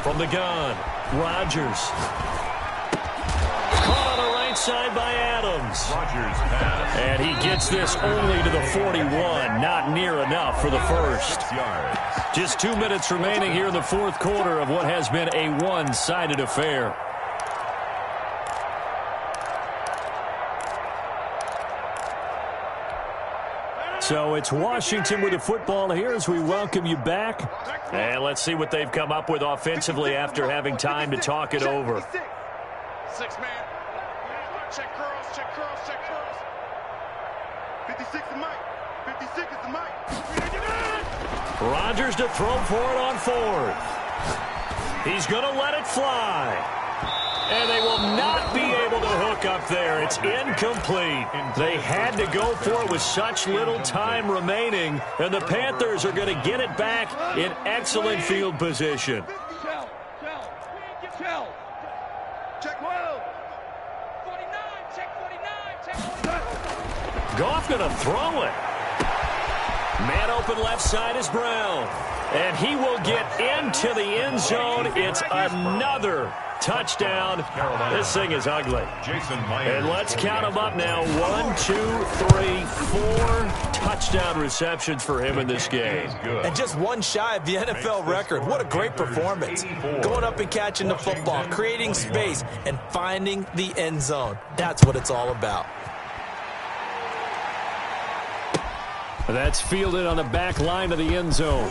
From the gun, Rodgers. Caught on the right side by Adams. Rodgers pass. And he gets this only to the 41. Not near enough for the first. Just 2 minutes remaining here in the 4th quarter of what has been a one-sided affair. So it's Washington with the football here as we welcome you back. And let's see what they've come up with offensively after having time to talk it over. 6 man. Check curls. 56 is Mike. 56 is the Mike. Rodgers to throw for it on 4th. He's going to let it fly. And they will not be able to hook up there. It's incomplete. They had to go for it with such little time remaining. And the Panthers are going to get it back in excellent field position. Check 12. 49. Check 49. Goff going to throw it. Man open left side is Brown. And he will get into the end zone. It's another touchdown. This thing is ugly. And let's count them up now. 1, 2, 3, 4 touchdown receptions for him in this game. And just one shy of the NFL record. What a great performance. Going up and catching the football, creating space, and finding the end zone. That's what it's all about. That's fielded on the back line of the end zone.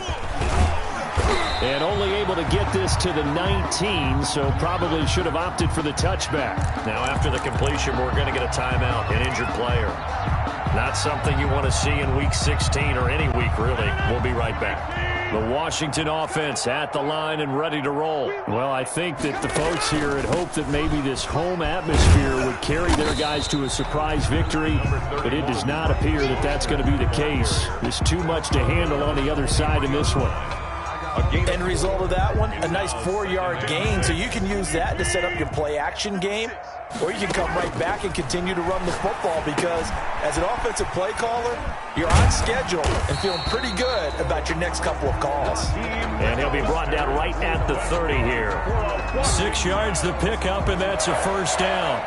And only able to get this to the 19, so probably should have opted for the touchback. Now, after the completion, we're going to get a timeout, an injured player. Not something you want to see in Week 16 or any week, really. We'll be right back. The Washington offense at the line and ready to roll. Well, I think that the folks here had hoped that maybe this home atmosphere would carry their guys to a surprise victory, but it does not appear that that's going to be the case. There's too much to handle on the other side in this one. End result of that one, a nice 4-yard gain, so you can use that to set up your play-action game, or you can come right back and continue to run the football because as an offensive play caller, you're on schedule and feeling pretty good about your next couple of calls. And he'll be brought down right at the 30 here. 6 yards the pickup, and that's a first down.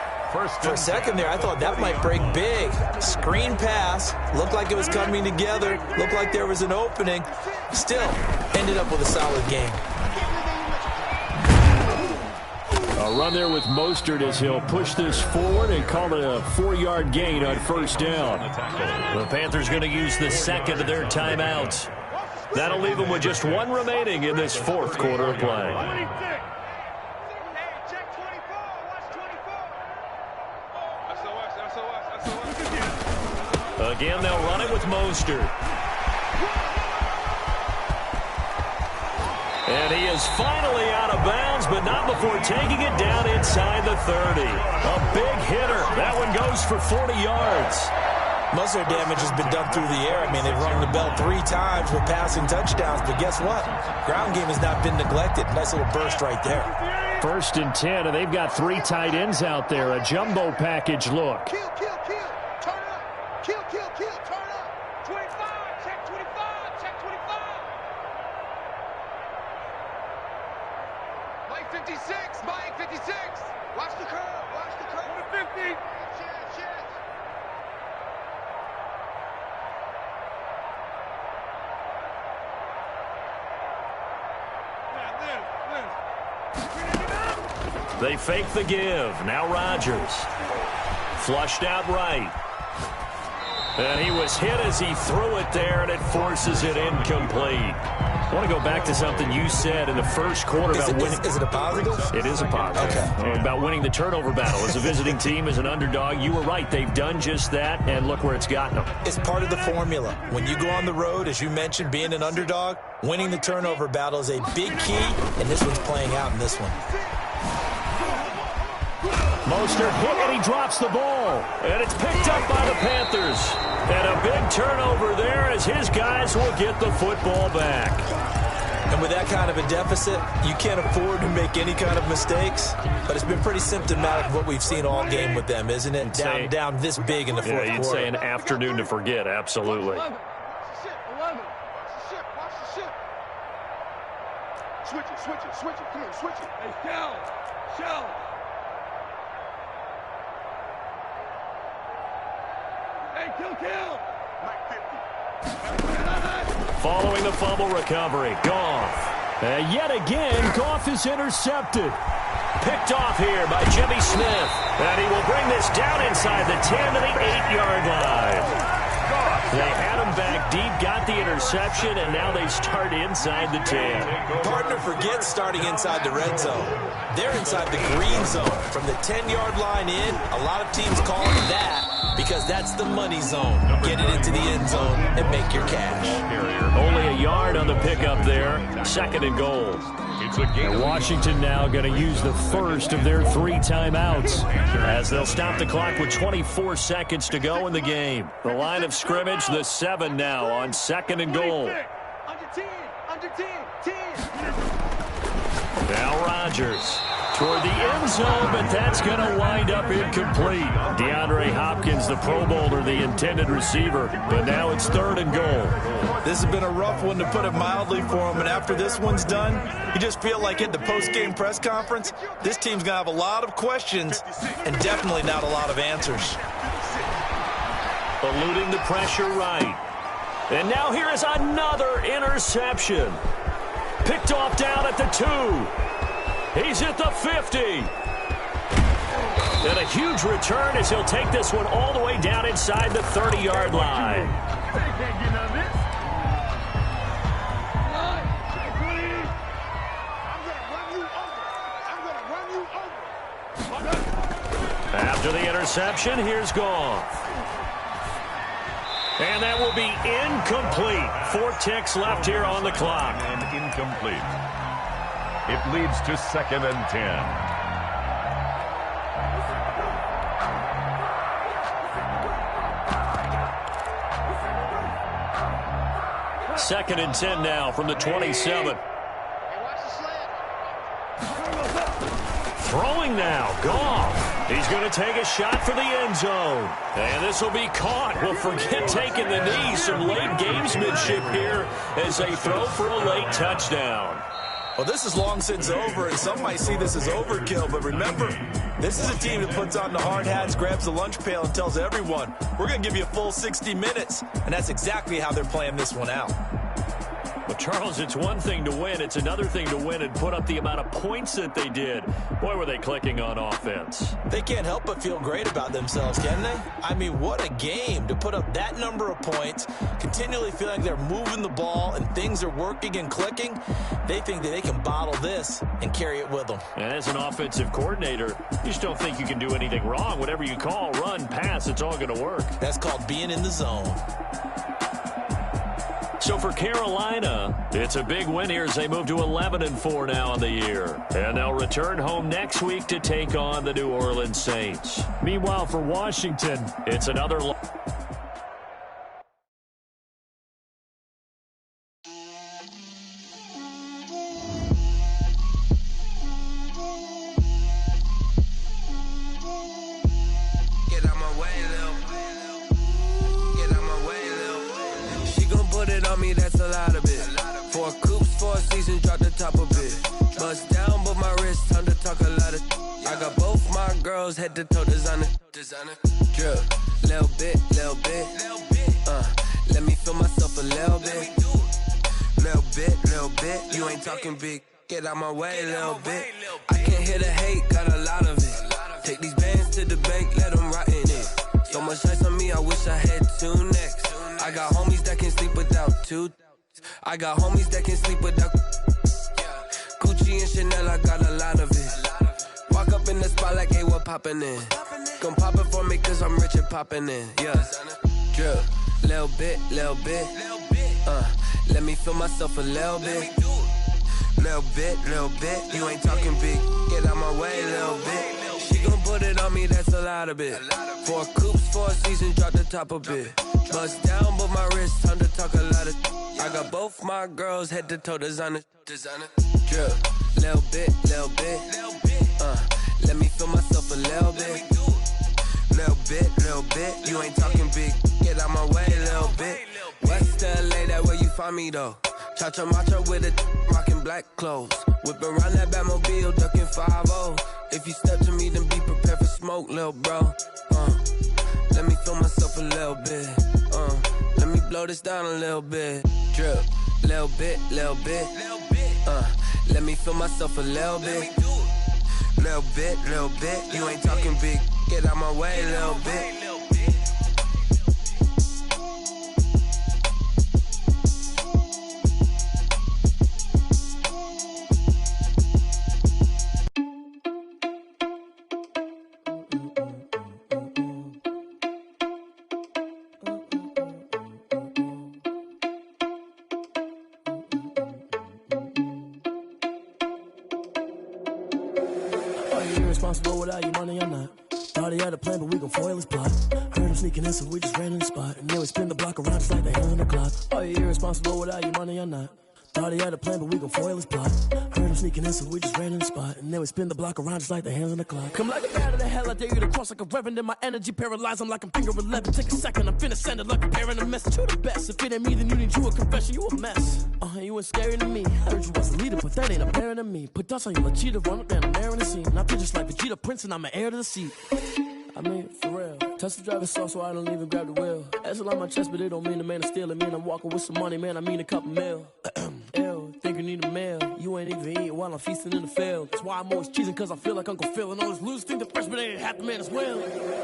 For a second there, I thought that might break big. Screen pass, looked like it was coming together, looked like there was an opening. Still, ended up with a solid game. A run there with Mostert as he'll push this forward and call it a 4-yard gain on first down. The Panthers going to use the second of their timeouts. That'll leave them with just one remaining in this fourth quarter of play. Again, they'll run it with Mostert. And he is finally out of bounds, but not before taking it down inside the 30. A big hitter. That one goes for 40 yards. Most of their damage has been done through the air. I mean, they've rung the bell 3 times with passing touchdowns, but guess what? Ground game has not been neglected. Nice little burst right there. 1st and 10, and they've got 3 tight ends out there. A jumbo package look. Kill. Turn up. Kill. Turn up. 25. Check 25. Check 25. Mike 56. Mike 56. Watch the curve. Watch the curve. 50. Check. They fake the give. Now Rodgers. Flushed out right. And he was hit as he threw it there, and it forces it incomplete. I want to go back to something you said in the first quarter about winning. Is it a positive? It is a positive. Okay. About winning the turnover battle. As a visiting team, as an underdog, you were right. They've done just that, and look where it's gotten them. It's part of the formula. When you go on the road, as you mentioned, being an underdog, winning the turnover battle is a big key, and this one's playing out in this one. Mostert hit, and he drops the ball. And it's picked up by the Panthers. And a big turnover there as his guys will get the football back. And with that kind of a deficit, you can't afford to make any kind of mistakes. But it's been pretty symptomatic of what we've seen all game with them, isn't it? Down this big in the fourth quarter. You'd say an afternoon to forget, absolutely. 11. Watch the ship. Switch it. Come on, switch it. Hey, shell. Hey, kill. Mike 50. Following the fumble recovery, Goff. Yet again, Goff is intercepted. Picked off here by Jimmy Smith. And he will bring this down inside the 10 to the 8-yard line. They had him back deep, got the interception, and now they start inside the 10. Partner forgets starting inside the red zone. They're inside the green zone. From the 10-yard line in, a lot of teams call it that because that's the money zone. Get it into the end zone and make your cash. Only a yard on the pickup there. 2nd and goal. And Washington now going to use the first of their 3 timeouts as they'll stop the clock with 24 seconds to go in the game. The line of scrimmage, the 7 now on 2nd and goal. Under 10. Now Rodgers toward the end zone, but that's going to wind up incomplete. DeAndre Hopkins, the Pro Bowler, the intended receiver, but now it's 3rd and goal. This has been a rough one, to put it mildly, for him, and after this one's done, you just feel like at the post-game press conference, this team's going to have a lot of questions and definitely not a lot of answers. Eluding the pressure right. And now here is another interception. Picked off down at the 2. He's at the 50. And a huge return as he'll take this one all the way down inside the 30-yard line. After the interception, here's Goff. And that will be incomplete. 4 ticks left here on the clock. And incomplete. It leads to 2nd and 10. Second and 10 now from the 27. Throwing now, Goff. He's going to take a shot for the end zone. And this will be caught. Well, forget taking the knee. Some late gamesmanship here as they throw for a late touchdown. Well, this is long since over, and some might see this as overkill. But remember, this is a team that puts on the hard hats, grabs the lunch pail, and tells everyone, we're going to give you a full 60 minutes. And that's exactly how they're playing this one out. Well, Charles, it's one thing to win. It's another thing to win and put up the amount of points that they did. Boy, were they clicking on offense. They can't help but feel great about themselves, can they? I mean, what a game to put up that number of points, continually feeling they're moving the ball and things are working and clicking. They think that they can bottle this and carry it with them. And as an offensive coordinator, you just don't think you can do anything wrong. Whatever you call, run, pass, it's all going to work. That's called being in the zone. So for Carolina, it's a big win here as they move to 11-4 now on the year. And they'll return home next week to take on the New Orleans Saints. Meanwhile, for Washington, it's another head to toe designer, drip, little bit, let me feel myself a little bit, you ain't talking big, get out my way a little bit, I can't hear the hate, got a lot of it, take these bands to the bank, let them rot in it, so much ice on me, I wish I had 2 necks, I got homies that can sleep without 2, I got homies that can sleep without, Gucci and Chanel, I got a lot of it, walk up in the spot like, hey, what poppin' in? Come pop it for me, cause I'm rich and poppin' in. Yeah. Drip, little bit. Let me feel myself a little bit. Little bit. You ain't talking big. Get out my way, little bit. She gon' put it on me, that's a lot of it. 4 coops, 4 seasons, drop the top a bit. Bust down, but my wrist, time to talk a lot of. I got both my girls, head to toe designer. Drip, little bit. Let me feel myself a little bit. Little bit. You ain't talking big. Get out my way a little bit. West LA, that where you find me though. Cha-cha matcha with a rockin' black clothes. Whip around that Batmobile, ducking 5-0. If you step to me, then be prepared for smoke, little bro. Let me feel myself a little bit. Let me blow this down a little bit. Drip, little bit. Let me feel myself a little bit. Little bit. You ain't talking big. Get out my way, little bit. Irresponsible without your money or not. Thought he had a plan, but we gon' foil his plot. Heard him sneaking in, so we just ran in the spot. And then we spin the block around just like they hell in the clock. Are you irresponsible without your money or not? Thought he had a plan, but we gon' foil his plot. Heard him sneaking in, so we just ran in the spot. And then we spin the block around just like the hands on the clock. Come like a bat of the hell, I dare you to cross like a reverend. And my energy paralyzed, I'm like I'm finger 11. Take a second, I'm finna send it like a parent a message. You the best, if it ain't me, then you need you a confession. You a mess, you ain't scary to me. Heard you was a leader, but that ain't apparent to me. Put dust on you, cheetah, run up down the air in the scene. And I feel just like Vegeta Prince, and I'm an heir to the seat. I mean, for real. Touch the driver's sauce so I don't even grab the wheel. That's on my chest, but it don't mean the man is stealing. Mean I'm walking with some money, man, I mean a couple mil. Ew, think you need a meal. You ain't even eating while I'm feasting in the field. That's why I'm always cheesing, cause I feel like Uncle Phil. And all those losers think the freshman ain't half the man as well.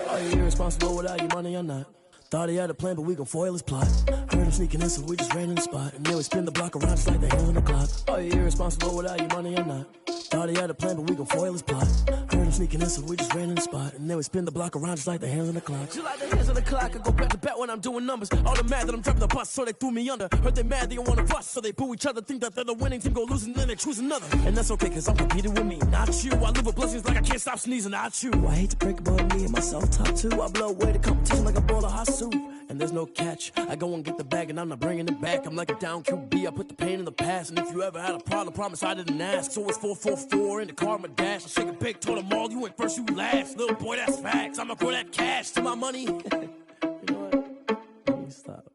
Are you irresponsible without your money or not? Thought he had a plan, but we gon' foil his plot. Heard him sneaking in, so we just ran in the spot. And then we spin the block around just like the hands on the clock. Are you irresponsible without your money or not? Thought he had a plan, but we gon' foil his plot. Heard him sneaking in, so we just ran in the spot. And then we spin the block around just like the hands on the clock. Just like the hands on the clock, I go back to back when I'm doing numbers. All the mad that I'm driving the bus, so they threw me under. Heard they mad, they don't wanna bust, so they boo each other. Think that they're the winning team, go losing, then they choose another. And that's okay, cause I'm competing with me, not you. I live with blessings like I can't stop sneezing, not you. I hate to break about me and myself top two. I blow away the competition like a bowl of hot soup. And there's no catch. I go and get the bag and I'm not bringing it back. I'm like a down QB, I put the pain in the past. And if you ever had a problem, promise I didn't ask. So it's 444 in the car, my dash. I shake a big, told them all, you ain't first, you last. Little boy, that's facts. I'ma throw that cash to my money. You know what? Let me stop.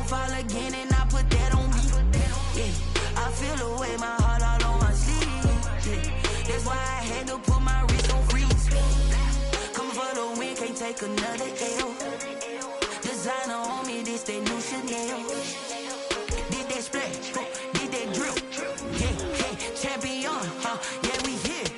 Fall again and I put that on me. Yeah, I feel away my heart all on my sleeve. Yeah, that's why I had to put my wrist on freeze. Come for the win, can't take another L. Designer on me, this that new Chanel. Did that splash, did that drip. Yeah, champion, yeah, we here.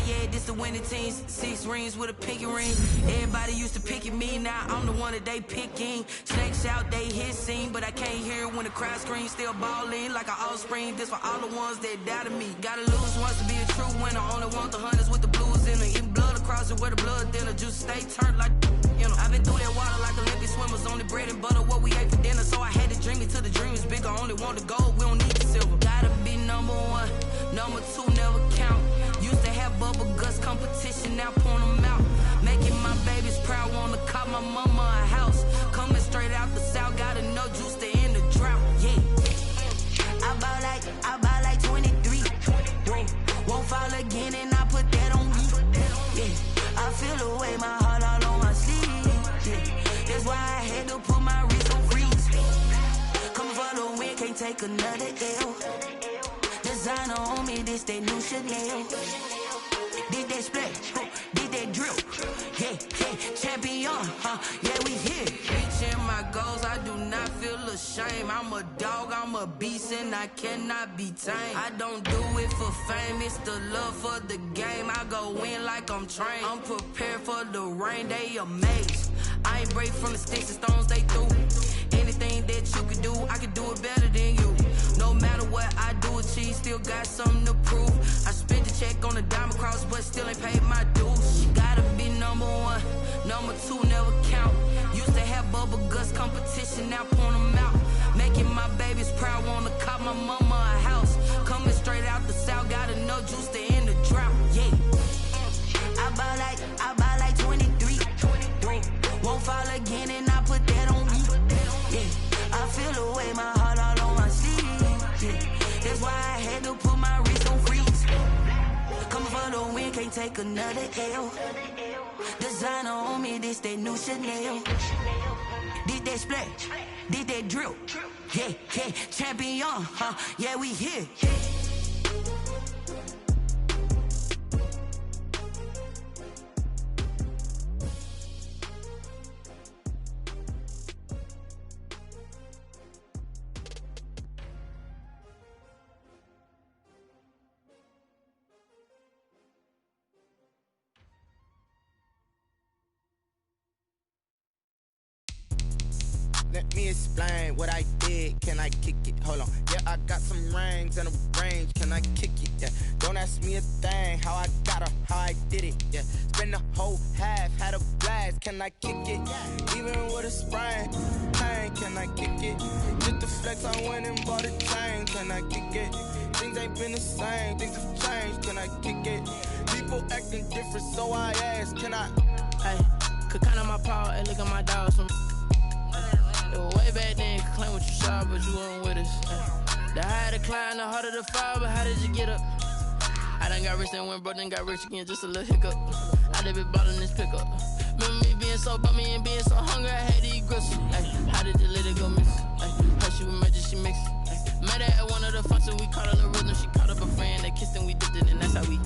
Yeah, this the winning teams. 6 rings with a pinky ring. Everybody used to picking me, now I'm the one that they picking. Snakes out, they hissing, but I can't hear when the crowd screams. Still balling like an offspring. This for all the ones that doubted me. Gotta lose once to be a true winner. Only want the hunters with the blues in it. Eating blood across it where the blood dinner. Juice stay turned like, you know. I've been through that water like Olympic swimmers. Only bread and butter, what we ate for dinner. So I had to dream it till the dream is bigger. Only want the gold, we don't need the silver. Gotta be number 1, number 2 never count. Used to have bubble guts competition, now point them out. Making my babies proud, wanna call my mama a house. Coming straight out the south, gotta know juice to end the drought. Yeah, I buy like 23. Whoa, won't fall again and I put that on me. Yeah, I feel away my heart all on my sleeve. Yeah, that's why I had to put my wrist on freeze. Coming for the win, can't take another L. Designer on me, this that new Chanel. Did that splash, did that drip. Yeah, champion, yeah, we here. Reaching my goals, I do not feel ashamed. I'm a dog, I'm a beast, and I cannot be tamed. I don't do it for fame, it's the love for the game. I go in like I'm trained. I'm prepared for the rain, they amazed. I ain't break from the sticks and stones they threw. Anything that you could do, I could do it better than you. No matter what I do, achieve, still got something to prove. I spent the check on the diamond cross, but still ain't paid my dues. Gotta be number 1, number 2 never count. Used to have bubble guts competition, now point them out. Making my babies proud, wanna call my mama a house. Coming straight out the south, gotta know juice to end the drought. Yeah, I buy like 23. Won't fall again and I put that on me. Yeah, I feel away my heart all on my sleeve. Yeah, that's why I had to put my wrist on freeze. Coming for the win, can't take another L. Designer on me, this that new Chanel. Did that splash, did that drip. Yeah, champion, yeah, we here. Let me explain what I did. Can I kick it? Hold on. Yeah, I got some rings and a range. Can I kick it? Yeah. Don't ask me a thing. How I got her, how I did it. Yeah. Spend the whole half, had a blast. Can I kick it? Even with a sprain, pain. can I kick it? Just the flex, I went and bought a chain, can I kick it? Things ain't been the same, things have changed, can I kick it? People acting different, so I ask, can I? Hey, could count on my power, hey, look at my dogs. Way back then, could claim what you saw, but you weren't with us. The higher the climb, the harder the fall, but how did you get up? I done got rich and went broke, then got rich again, just a little hiccup. I done been ballin' this pickup. Remember me being so bummy and being so hungry, I had to eat gristle. How did you let it go miss? How she was magic, she mixed. Met her at one of the functions, we caught her the rhythm. She caught up a friend, they kissed and we dipped it, and that's how we.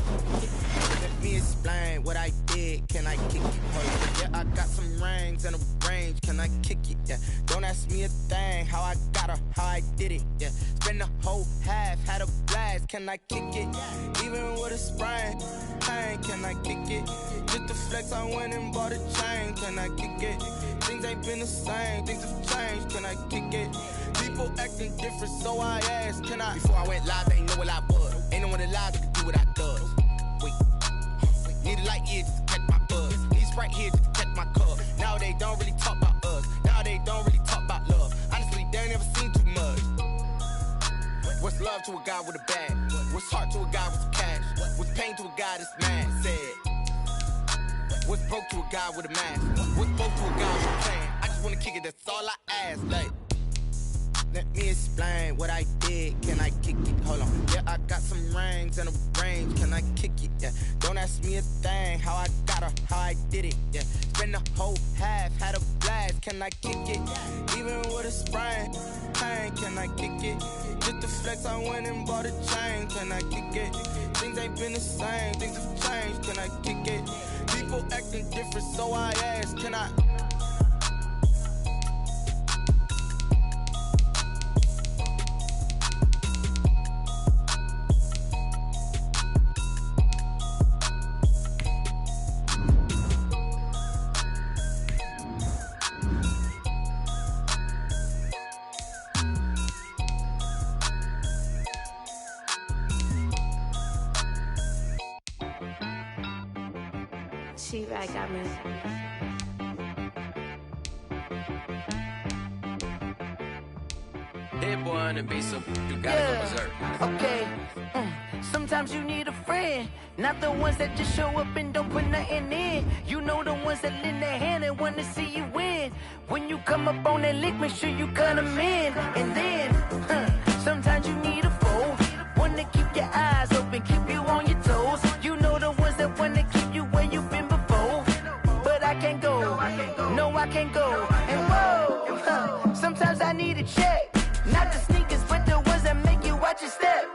Let me explain what I did, can I kick it? Hold on. Yeah, I got some rings and a range, can I kick it? Yeah, don't ask me a thing, how I got her, how I did it. Yeah, spend the whole half, had a blast, can I kick it? Even with a sprain, pain, can I kick it? Just the flex, I went and bought a chain, can I kick it? Things ain't been the same, things have changed, can I kick it? People acting different, so I asked, can I? Before I went live, they ain't know what I was. Ain't no one alive that could do what I does. Wait, need a light here just to catch my buzz. Need Sprite here just to catch my cup. Now they don't really talk about us. Now they don't really talk about love. Honestly, they ain't never seen too much. What's love to a guy with a bag? What's heart to a guy with some cash? What's pain to a guy that's mad? Said. What's broke to a guy with a mask? What's broke to a guy with a plan? I just wanna kick it, that's all I ask. Like, let me explain what I did, can I kick it? Hold on. Yeah, I got some rings and a range, can I kick it? Yeah, don't ask me a thing, how I got her, how I did it. Yeah, spend the whole half, had a blast, can I kick it? Even with a sprain, pain, can I kick it? Just the flex, I went and bought a chain, can I kick it? Things ain't been the same, things have changed, can I kick it? People acting different, so I ask, can I? She right, got me. Hit one and be some, you gotta go berserk. Okay, sometimes you need a friend, not the ones that just show up and don't put nothing in. You know the ones that lend their hand and wanna see you win. When you come up on that lick, make sure you cut them in. And then, sometimes you need a foe, one to keep your eyes open, keep you on your toes. You know the ones that wanna keep you where you've been before. But I can't go, no I can't go. And whoa, sometimes I need a check. Not the sneakers, but the ones that make you watch your step.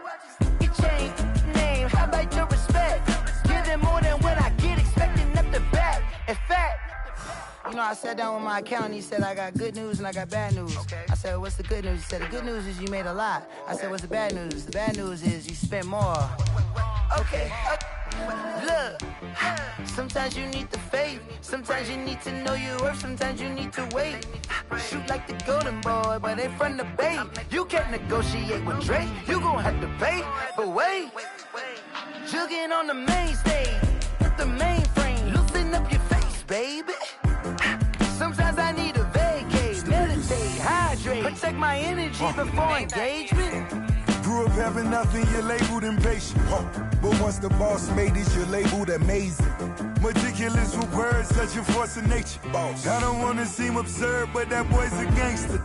Your chain, name, how about your respect? Give them more than what I get, expecting up the back. In fact, you know, I sat down with my accountant, he said, I got good news and I got bad news. Okay. I said, what's the good news? He said, the good news is you made a lot. I said, what's the bad news? The bad news is you spent more. Okay. Look, sometimes you need the faith, sometimes you need to know your worth, sometimes you need to wait. Shoot like the golden boy, but they from the bay. You can't negotiate with Drake, you gon' have to pay. But wait, jugging on the main stage, with the mainframe, loosen up your face, baby. Sometimes I need a vacate, meditate, hydrate, protect my energy before engagement. Grew up having nothing, you're labeled impatient. But once the boss made it, you're labeled amazing. Meticulous with words, such a force of nature. I don't wanna seem absurd, but that boy's a gangster.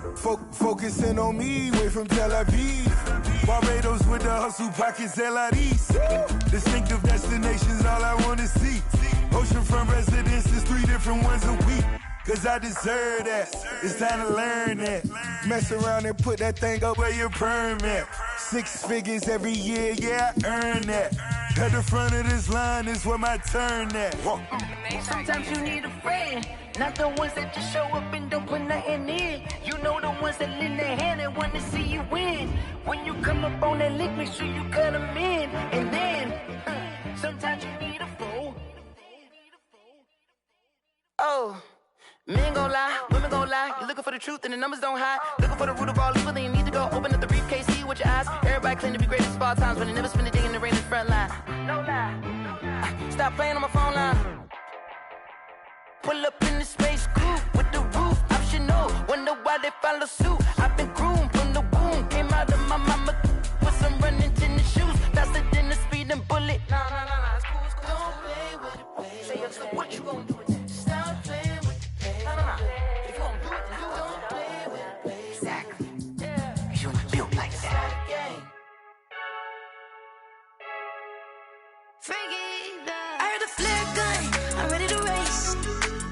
Focusing on me, way from Tel Aviv. Barbados with the hustle pockets, LIDs. Distinctive destinations, all I wanna see. Oceanfront residences, 3 different ones a week. Cause I deserve that, it's time to learn that. Mess around and put that thing up where your perm at. 6 figures every year, yeah, I earn that. At the front of this line is where my turn at. Sometimes you need a friend, not the ones that just show up and don't put nothing in. You know the ones that lend their hand and want to see you win. When you come up on that lick, make sure you cut them in. And then, sometimes you need a foe. Oh. Men gon' lie, women gon' lie. You're looking for the truth and the numbers don't hide. Looking for the root of all evil, then you need to go open up the briefcase, see with your eyes. Everybody claim to be great at all times, but they never spend a day in the rain in the front line. No lie. Stop playing on my phone line. Pull up in the space coupe with the roof optional. Wonder why they they follow suit. I've been groomed from the womb. Came out of my mama with some running tennis shoes. Faster than the speeding bullet. Nah, it's cool, it's cool. Don't play with it, play. Say so what you gonna do with it? Stop playing with it, play. Nah. If you gonna do it, then don't play with it, play. Exactly. Yeah. You was built like that. I heard the flare gun, I'm ready to race.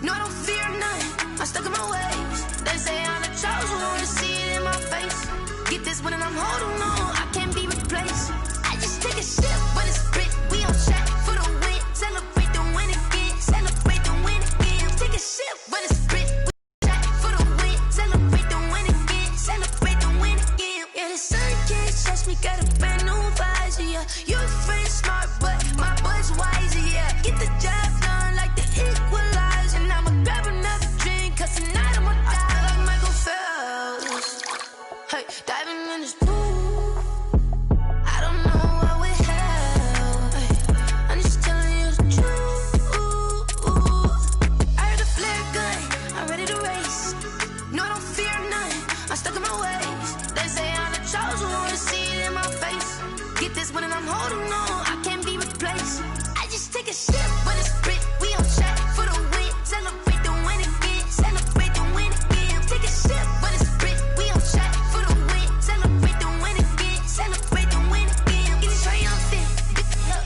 No, I don't fear none, I'm stuck in my ways. They say I'm the chosen one, to see it in my face. Get this one and I'm holding on, I can't be replaced. I just take a sip when it's split, we on track for the win. Celebrate the win again, celebrate the win again. Take a sip when it's split, we on track for the win. Celebrate the win again, celebrate the win again. Yeah, the sun can't touch me, got a brand new visor, yeah. You're friend smart, but my boy's wiser, yeah. Get the job done like the equalizer. And I'ma grab another drink, cause tonight I'ma die like Michael Phelps. Hey, diving in this pool, I don't know what we have. Hey, I'm just telling you the truth. I heard the flare gun, I'm ready to race. No, I don't fear none, I'm stuck in my ways. They say I'm the chosen one, to see it in my face. Get this one and I'm holding on, I can't be replaced. I just take a sip when it's split, we on track for the win. Celebrate the win again, celebrate the win again. Take a sip when it's split, we on track for the win. Celebrate the win again, celebrate the win again. Get it triumphant,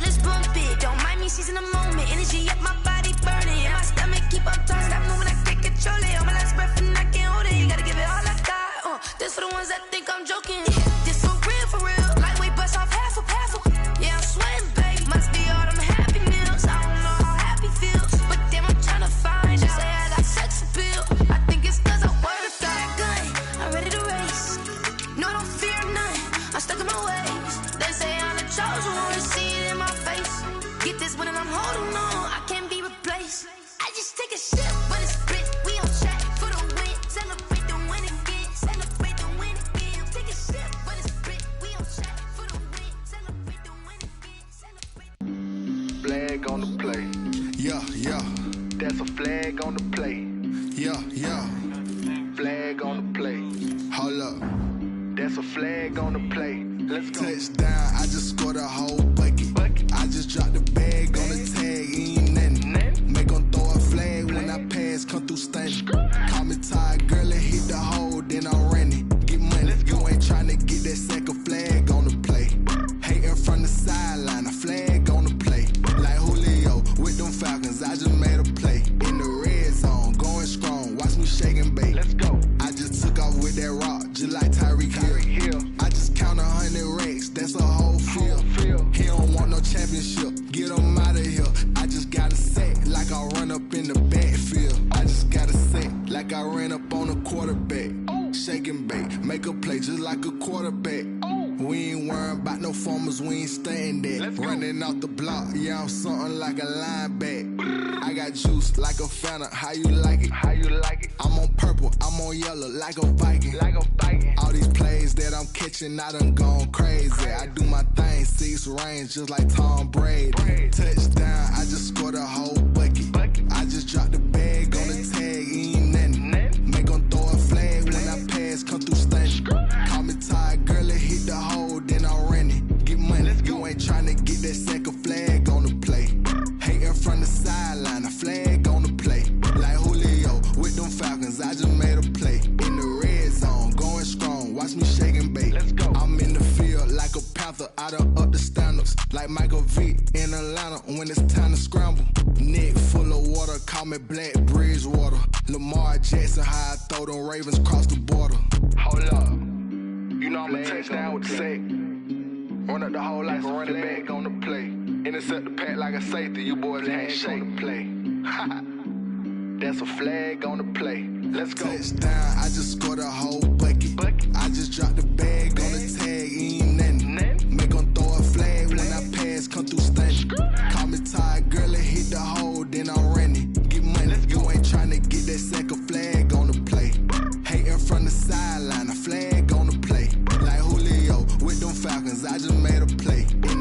let's bump it. Don't mind me seizing the moment, energy up my body burning. And my stomach keep on turning, stop moving, I can't control it. On my last breath and I can't hold it, you gotta give it all I got. This for the ones that think I'm joking. This for real, lightweight bust off half a. Yeah, I'm sweating, baby. Must be all them happy meals. I don't know how happy feels, but damn, I'm trying to find out. Say I got sex appeal. I think it's cause I wear the flag gun. I'm ready to race. No, I don't fear none. I'm stuck in my ways. They say I'm the chosen one, to see it in my face. Get this one and I'm holding on, I can't be replaced. I just take a sip when it's split. We on track for the win. Celebrate the win again. Celebrate the win again. Take a sip when it's split. We on track for the win. Celebrate the win again. Celebrate. Flag on the play. Yeah. That's a flag on the play. Yeah. Flag on the play. Hold up. That's a flag on the play. Let's go. Touchdown, I just scored a whole bucket. I just dropped the bag on the tag, ain't nothing. Make them throw a flag when I pass, come through stunning. Call me tired, girl, and hit the hole, then I'm running. Get money, you ain't tryna get that second flag on the play. Hating from the sideline, a flag on the play. Like Julio with them Falcons, I just made a play. In the red zone, going strong, watch me shake and bake. Let's go. I just took off with that rock, just like Tyreek Hill. I just count 100 racks, that's a whole field. He don't want no championship, get him out of here. I just got a set, like I run up in the backfield. I just got a set, like I ran up on a quarterback. Shake and bake, make a play just like a quarterback. We ain't worrying about no formers, we ain't staying there. Running off the block, yeah, I'm something like a linebacker. I got juice like a Fanta, how you like it? I'm on purple, I'm on yellow like a Viking. All these plays that I'm catching, I done gone crazy. I do my thing, 6 range just like Tom Brady. Touchdown, I just scored a whole bucket. I just dropped the bag on the tag, ain't nothing. Make them throw a flag when I pass, come through stunning. Call me tired, girl, and hit the hole, then I'm running. Get money, you ain't tryna get that second flag on the play. Hating from the sideline, a flag on the play. Like Julio with them Falcons, I just made a play. In the red zone, going strong, watch me shake and bake. I'm in the field like a Panther, I done up the standards. Like Michael Vick in Atlanta when it's time to scramble. Neck full of water, call me Black Bridgewater. Lamar Jackson, how I throw them Ravens cross the border. Hold up, you know I'm a touchdown with the sack. Run up the hole like a running back on the play. Intercept the pack like a safety, you boys ain't shake the play. That's a flag on the play. Let's go. Touchdown, I just scored a whole bucket. I just dropped the bag on the tag, ain't nothing. Make them throw a flag when I pass, come through stunning. Call me tired, girl, and hit the hole, then I'm running. Get money, you ain't tryna get that second flag on the play. Hating from the sideline, a flag on the play. Like Julio with them Falcons, I just made a play. In